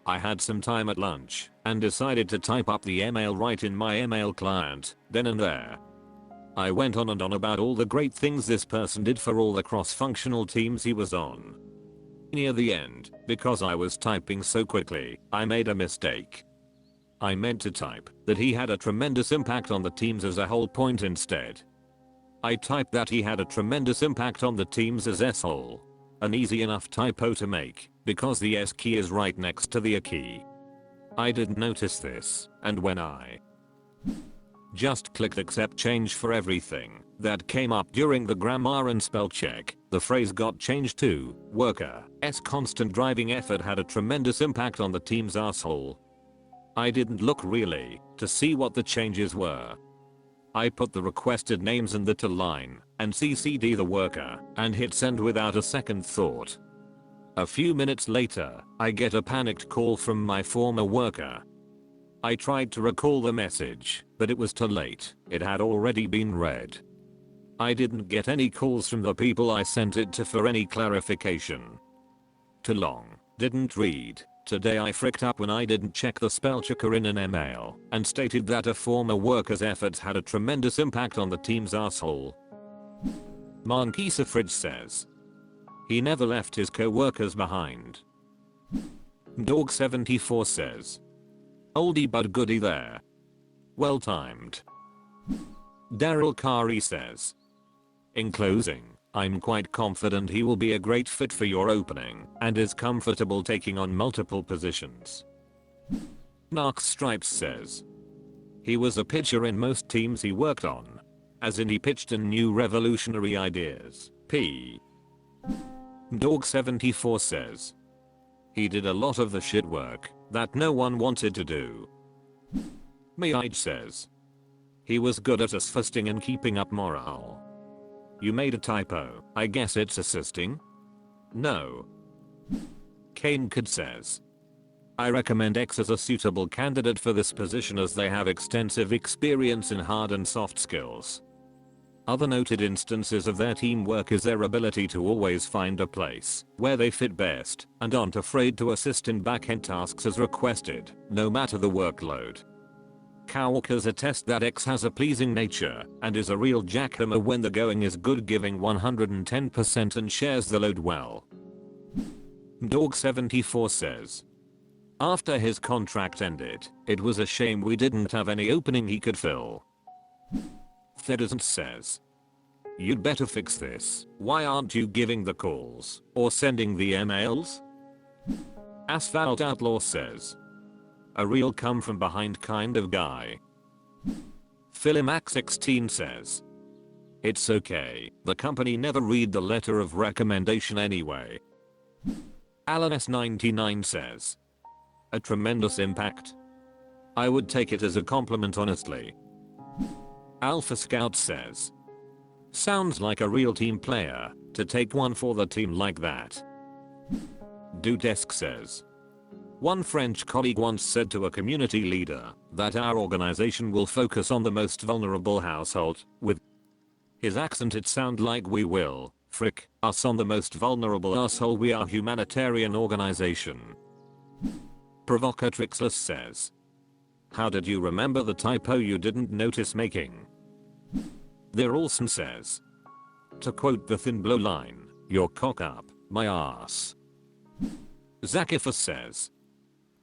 I had some time at lunch and decided to type up the email right in my email client, then and there. I went on and on about all the great things this person did for all the cross-functional teams he was on. Near the end, because I was typing so quickly, I made a mistake. I meant to type that he had a tremendous impact on the teams as a whole point instead. I typed that he had a tremendous impact on the teams as s-hole. An easy enough typo to make, because the S key is right next to the A key. I didn't notice this, and when I just clicked accept change for everything that came up during the grammar and spell check, the phrase got changed to, worker's constant driving effort had a tremendous impact on the team's asshole. I didn't look really to see what the changes were. I put the requested names in the to line and CC'd the worker and hit send without a second thought. A few minutes later, I get a panicked call from my former worker. I tried to recall the message, but it was too late. It had already been read. I didn't get any calls from the people I sent it to for any clarification. Too long, didn't read. Today I fricked up when I didn't check the spell checker in an email and stated that a former worker's efforts had a tremendous impact on the team's asshole. Monkey Fridge says, He never left his co-workers behind. Dog74 says, oldie but goodie there. Well timed. Daryl Kari says, in closing, I'm quite confident he will be a great fit for your opening and is comfortable taking on multiple positions. Narc Stripes says, he was a pitcher in most teams he worked on. As in he pitched in new revolutionary ideas. P. Dog74 says, he did a lot of the shit work that no one wanted to do. Miage says, he was good at assisting and keeping up morale. You made a typo, I guess it's assisting? No. Kane Kid says, I recommend X as a suitable candidate for this position as they have extensive experience in hard and soft skills. Other noted instances of their teamwork is their ability to always find a place where they fit best and aren't afraid to assist in back-end tasks as requested, no matter the workload. Coworkers attest that X has a pleasing nature and is a real jackhammer when the going is good, giving 110% and shares the load well. Dog74 says, after his contract ended, it was a shame we didn't have any opening he could fill. Thedescent says, you'd better fix this. Why aren't you giving the calls or sending the emails? Asphalt Outlaw says, a real come from behind kind of guy. Philimax16 says, it's okay, the company never read the letter of recommendation anyway. Alan S99 says, a tremendous impact. I would take it as a compliment honestly. Alpha Scout says, sounds like a real team player to take one for the team like that. Dudesk says, one French colleague once said to a community leader that our organization will focus on the most vulnerable household. With his accent it sound like we will, frick, us on the most vulnerable asshole. We are humanitarian organization. Provocatrixless says, how did you remember the typo you didn't notice making? There Olsen says, to quote the Thin Blow line, your cock up my ass. Zakifus says,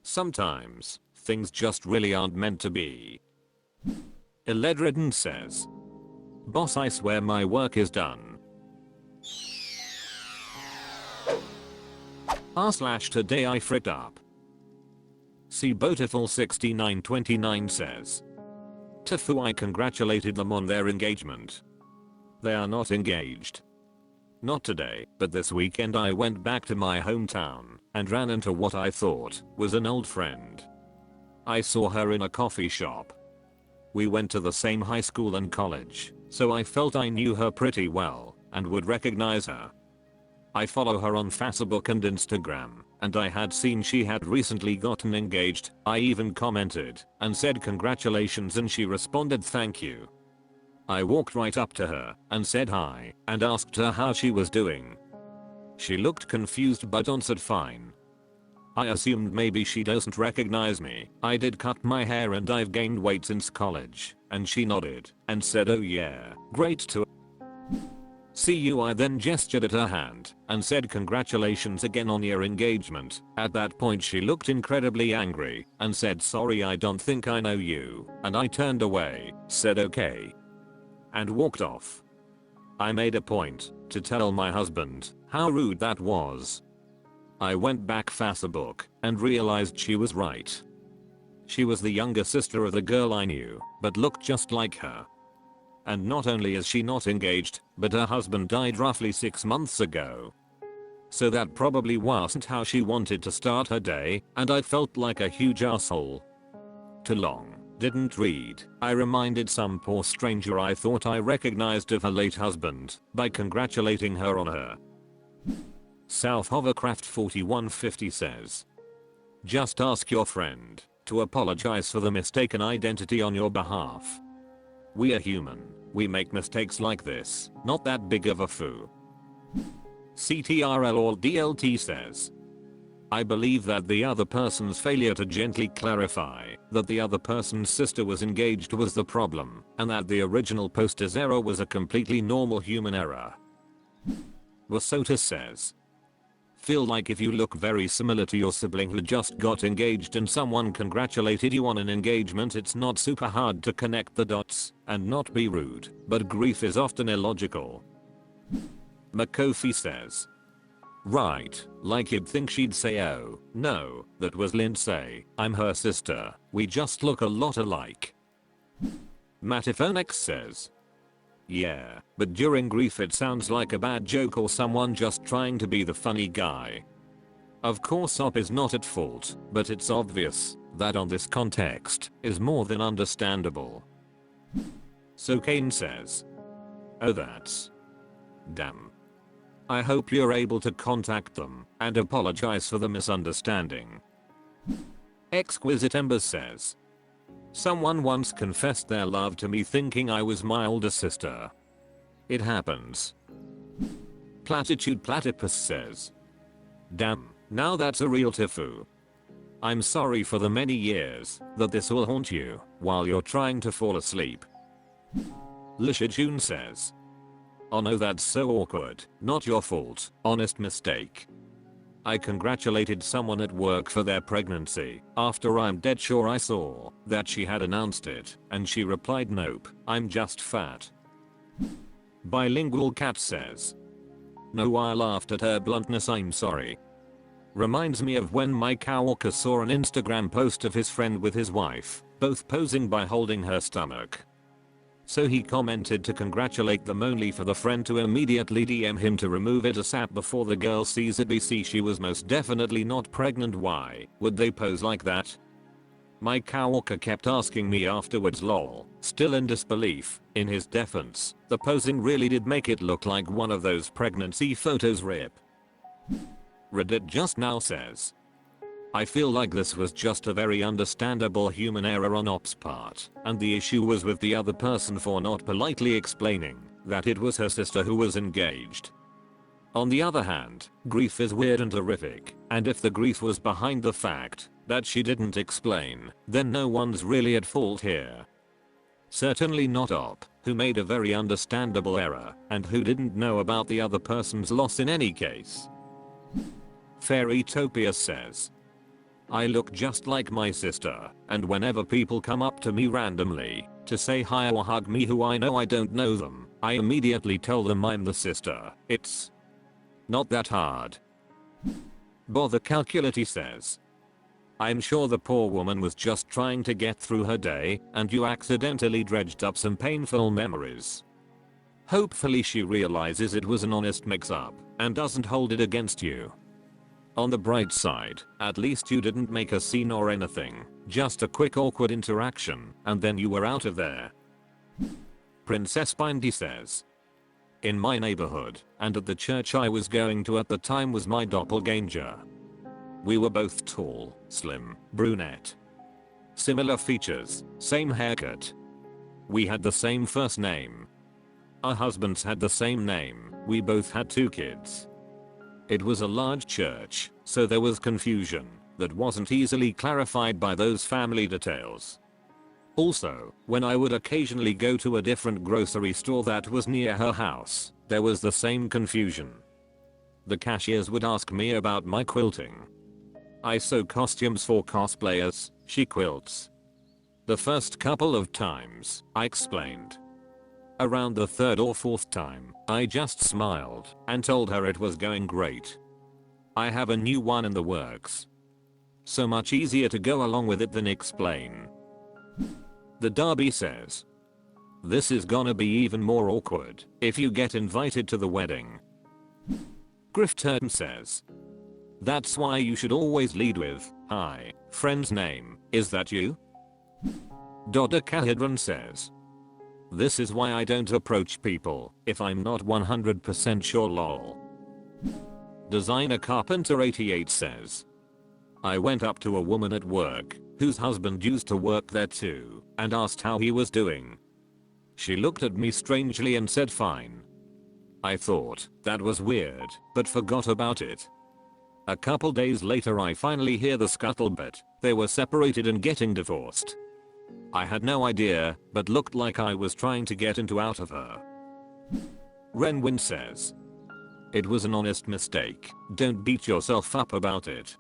sometimes things just really aren't meant to be. Eledridden says, boss, I swear my work is done. r/today I fricked up. See Beautiful 6929 says, TIFU I congratulated them on their engagement. They are not engaged. Not today, but this weekend I went back to my hometown and ran into what I thought was an old friend. I saw her in a coffee shop. We went to the same high school and college, so I felt I knew her pretty well and would recognize her. I follow her on Facebook and Instagram, and I had seen she had recently gotten engaged. I even commented and said congratulations, and she responded thank you. I walked right up to her and said hi and asked her how she was doing. She looked confused but answered fine. I assumed maybe she doesn't recognize me. I did cut my hair and I've gained weight since college, and she nodded and said, oh yeah, great to see you. I then gestured at her hand and said congratulations again on your engagement. At that point she looked incredibly angry and said, sorry, I don't think I know you, and I turned away, said okay, and walked off. I made a point to tell my husband how rude that was. I went back Facebook and realized she was right. She was the younger sister of the girl I knew, but looked just like her. And not only is she not engaged, but her husband died roughly 6 months ago. So that probably wasn't how she wanted to start her day, and I felt like a huge asshole. Too long. Didn't read. I reminded some poor stranger I thought I recognized of her late husband by congratulating her on her. South Hovercraft 4150 says, just ask your friend to apologize for the mistaken identity on your behalf. We are human. We make mistakes like this. Not that big of a foo. CTRL or DLT says, I believe that the other person's failure to gently clarify that the other person's sister was engaged was the problem, and that the original poster's error was a completely normal human error. Wasota says. Feel like if you look very similar to your sibling who just got engaged and someone congratulated you on an engagement, it's not super hard to connect the dots and not be rude, but grief is often illogical. Makofi says. Right, like you'd think she'd say, oh, no, that was Lindsay, I'm her sister, we just look a lot alike. Matiphonex says. Yeah, but during grief it sounds like a bad joke or someone just trying to be the funny guy. Of course Op is not at fault, but it's obvious that on this context is more than understandable. So Kane says. Oh, that's damn. I hope you're able to contact them and apologize for the misunderstanding. Exquisite Ember says. Someone once confessed their love to me thinking I was my older sister. It happens. Platitude Platypus says. Damn, now that's a real TIFU. I'm sorry for the many years that this will haunt you while you're trying to fall asleep. Lisha June says. Oh no, that's so awkward, not your fault, honest mistake. I congratulated someone at work for their pregnancy after I'm dead sure I saw that she had announced it and she replied, nope, I'm just fat. Bilingual Cat says. No, I laughed at her bluntness, I'm sorry. Reminds me of when my coworker saw an Instagram post of his friend with his wife, both posing by holding her stomach. So he commented to congratulate them only for the friend to immediately DM him to remove it ASAP before the girl sees it. BC, she was most definitely not pregnant. Why would they pose like that? My coworker kept asking me afterwards, lol, still in disbelief. In his defense, the posing really did make it look like one of those pregnancy photos. Rip. Reddit just now says. I feel like this was just a very understandable human error on Op's part, and the issue was with the other person for not politely explaining that it was her sister who was engaged. On the other hand, grief is weird and horrific, and if the grief was behind the fact that she didn't explain, then no one's really at fault here. Certainly not Op, who made a very understandable error, and who didn't know about the other person's loss in any case. Fairytopia says. I look just like my sister, and whenever people come up to me randomly to say hi or hug me who I know I don't know them, I immediately tell them I'm the sister. It's not that hard. Bother Calculity says. I'm sure the poor woman was just trying to get through her day and you accidentally dredged up some painful memories. Hopefully she realizes it was an honest mix-up and doesn't hold it against you. On the bright side, at least you didn't make a scene or anything, just a quick awkward interaction, and then you were out of there. Princess Bindy says. In my neighborhood, and at the church I was going to at the time was my doppelganger. We were both tall, slim, brunette. Similar features, same haircut. We had the same first name. Our husbands had the same name, we both had 2 kids. It was a large church, so there was confusion that wasn't easily clarified by those family details. Also, when I would occasionally go to a different grocery store that was near her house, there was the same confusion. The cashiers would ask me about my quilting. I sew costumes for cosplayers, she quilts. The first couple of times, I explained. Around the 3rd or 4th time, I just smiled and told her it was going great. I have a new one in the works. So much easier to go along with it than explain. The Derby says. This is gonna be even more awkward if you get invited to the wedding. Griff Turton says. That's why you should always lead with, hi, friend's name, is that you? Dodecahedron says. This is why I don't approach people if I'm not 100% sure, lol. Designer Carpenter 88 says. I went up to a woman at work whose husband used to work there too and asked how he was doing. She looked at me strangely and said fine. I thought that was weird but forgot about it. A couple days later I finally hear the scuttlebutt, they were separated and getting divorced. I had no idea, but looked like I was trying to get into out of her. Renwin says. It was an honest mistake. Don't beat yourself up about it.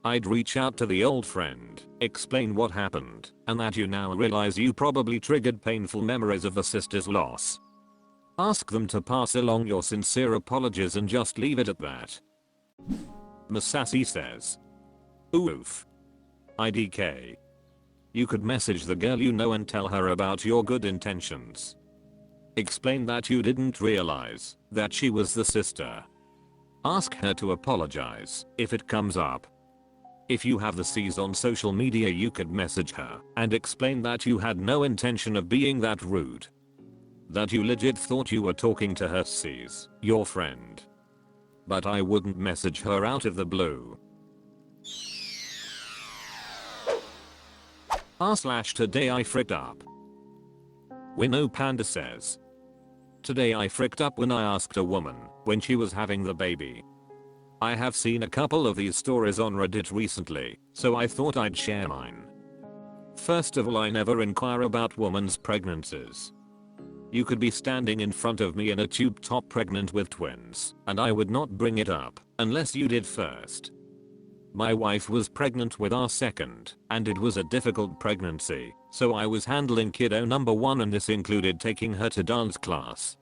I'd reach out to the old friend, explain what happened, and that you now realize you probably triggered painful memories of a sister's loss. Ask them to pass along your sincere apologies and just leave it at that. Masashi says, oof. IDK. You could message the girl you know and tell her about your good intentions. Explain that you didn't realize that she was the sister. Ask her to apologize if it comes up. If you have the C's on social media, you could message her and explain that you had no intention of being that rude. That you legit thought you were talking to her C's, your friend. But I wouldn't message her out of the blue. Today I fricked up. Winnow Panda says, today I fricked up when I asked a woman when she was having the baby. I have seen a couple of these stories on Reddit recently, so I thought I'd share mine. First of all, I never inquire about women's pregnancies. You could be standing in front of me in a tube top pregnant with twins, and I would not bring it up unless you did first. My wife was pregnant with our second, and it was a difficult pregnancy, so I was handling kiddo number 1, and this included taking her to dance class.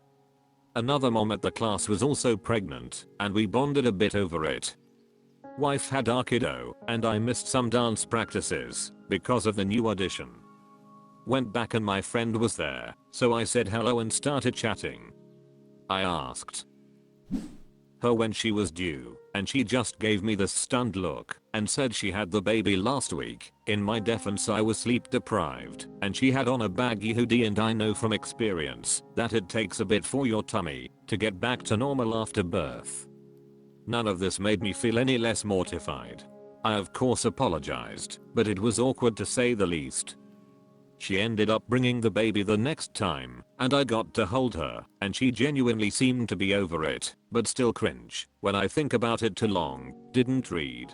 Another mom at the class was also pregnant, and we bonded a bit over it. Wife had our kiddo, and I missed some dance practices because of the new addition. Went back and my friend was there, so I said hello and started chatting. I asked her when she was due, and she just gave me this stunned look and said she had the baby last week. In my defense, I was sleep deprived and she had on a baggy hoodie, and I know from experience that it takes a bit for your tummy to get back to normal after birth. None of this made me feel any less mortified. I of course apologized, but it was awkward to say the least. She ended up bringing the baby the next time, and I got to hold her, and she genuinely seemed to be over it, but still cringe when I think about it too long. Didn't read.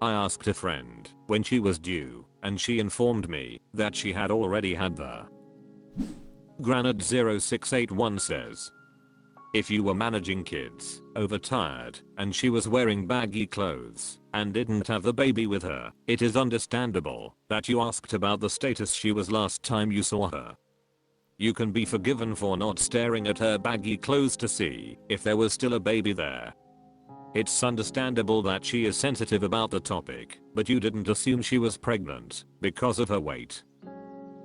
I asked a friend when she was due, and she informed me that she had already had the. Granite0681 says, if you were managing kids, overtired, and she was wearing baggy clothes and didn't have the baby with her, it is understandable that you asked about the status she was last time you saw her. You can be forgiven for not staring at her baggy clothes to see if there was still a baby there. It's understandable that she is sensitive about the topic, but you didn't assume she was pregnant because of her weight.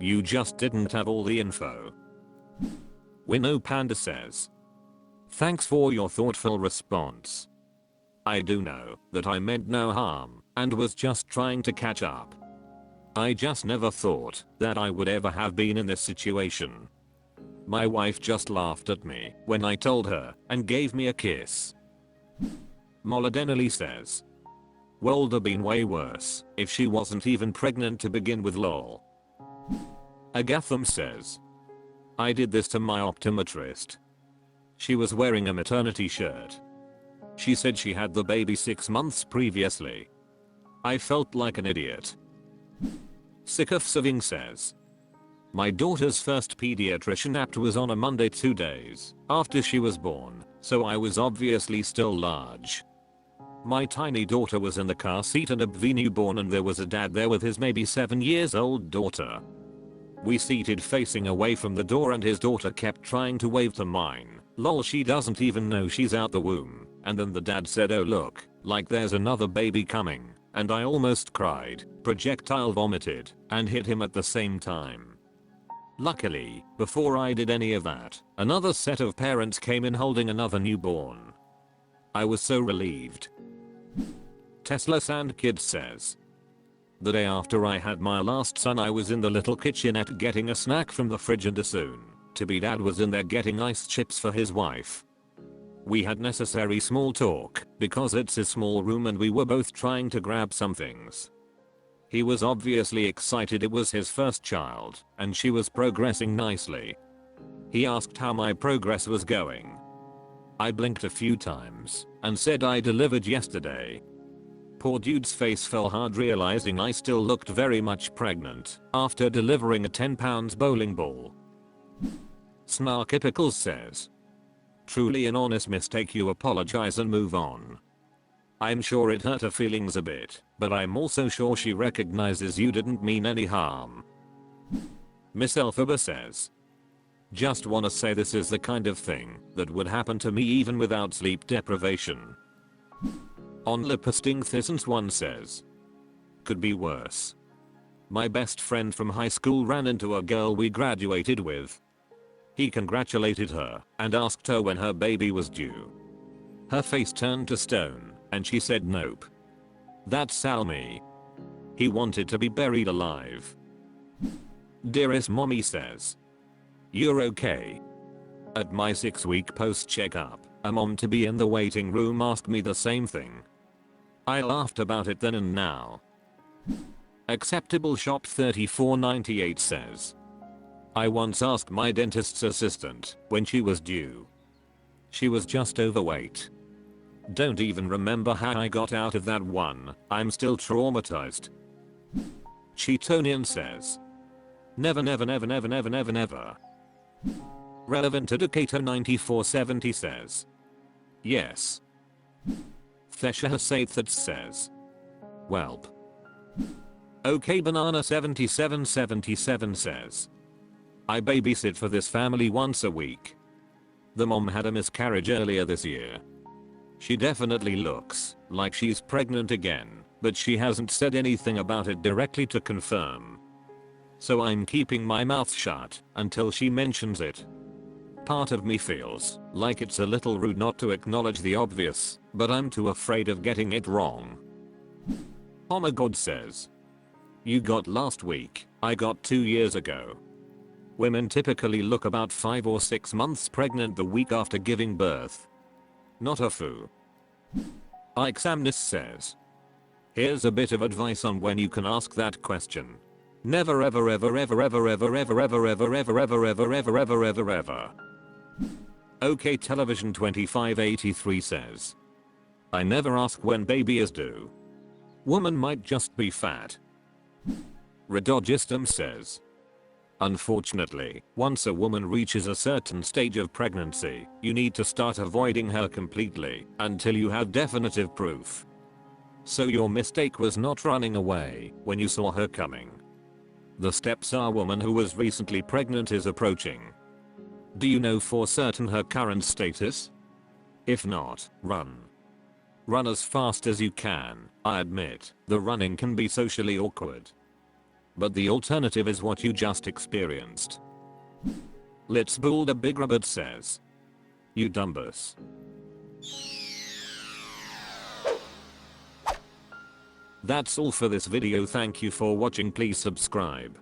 You just didn't have all the info. Winnow Panda says, thanks for your thoughtful response. I do know that I meant no harm and was just trying to catch up. I just never thought that I would ever have been in this situation. My wife just laughed at me when I told her and gave me a kiss. Moladenali says, would've been way worse if she wasn't even pregnant to begin with, lol. Agatham says, I did this to my optometrist. She was wearing a maternity shirt. She said she had the baby 6 months previously. I felt like an idiot. Sikafsaving says, my daughter's first pediatrician apt was on a Monday 2 days after she was born, so I was obviously still large. My tiny daughter was in the car seat and a newborn, and there was a dad there with his maybe 7 years old daughter. We seated facing away from the door, and his daughter kept trying to wave to mine. Lol, she doesn't even know she's out the womb. And then the dad said, oh look, like there's another baby coming, and I almost cried, projectile vomited, and hit him at the same time. Luckily, before I did any of that, another set of parents came in holding another newborn. I was so relieved. Tesla Sand Kid says, the day after I had my last son, I was in the little kitchenette getting a snack from the fridge, and soon to be dad was in there getting ice chips for his wife. We had necessary small talk because it's a small room and we were both trying to grab some things. He was obviously excited, it was his first child, and she was progressing nicely. He asked how my progress was going. I blinked a few times and said I delivered yesterday. Poor dude's face fell hard, realizing I still looked very much pregnant after delivering a 10 pounds bowling ball. Snarkipickles says, Truly an honest mistake, you apologize and move on. I'm sure it hurt her feelings a bit, but I'm also sure she recognizes you didn't mean any harm. Miss Elphaba says, just wanna say this is the kind of thing that would happen to me even without sleep deprivation. On Lipastingthissens 1 says, could be worse. My best friend from high school ran into a girl we graduated with. He congratulated her and asked her when her baby was due. Her face turned to stone and she said nope. That's Salmi. He wanted to be buried alive. Dearest mommy says, you're okay. At my 6-week post checkup, a mom-to-be in the waiting room asked me the same thing. I laughed about it then and now. Acceptable Shop 3498 says, I once asked my dentist's assistant when she was due. She was just overweight. Don't even remember how I got out of that one, I'm still traumatized. Cheetonian says, never never never never never never never. Relevant Educator 9470 says, yes. Thesha Hasathats says, welp. OK Banana 7777 says, I babysit for this family once a week. The mom had a miscarriage earlier this year. She definitely looks like she's pregnant again, but she hasn't said anything about it directly to confirm. So I'm keeping my mouth shut until she mentions it. Part of me feels like it's a little rude not to acknowledge the obvious, but I'm too afraid of getting it wrong. Oh my god says, you got last week, I got 2 years ago. Women typically look about 5 or 6 months pregnant the week after giving birth. Not a foo. Ixamnis says, here's a bit of advice on when you can ask that question. Never ever ever ever ever ever ever ever ever ever ever ever ever ever ever ever. OK Television 2583 says, I never ask when baby is due. Woman might just be fat. Redogistum says, unfortunately, once a woman reaches a certain stage of pregnancy, you need to start avoiding her completely until you have definitive proof. So your mistake was not running away when you saw her coming. The steps are: woman who was recently pregnant is approaching. Do you know for certain her current status? If not, run. Run as fast as you can. I admit, the running can be socially awkward. But the alternative is what you just experienced. Let's build a big rabbit says, you dumbus. That's all for this video. Thank you for watching. Please subscribe.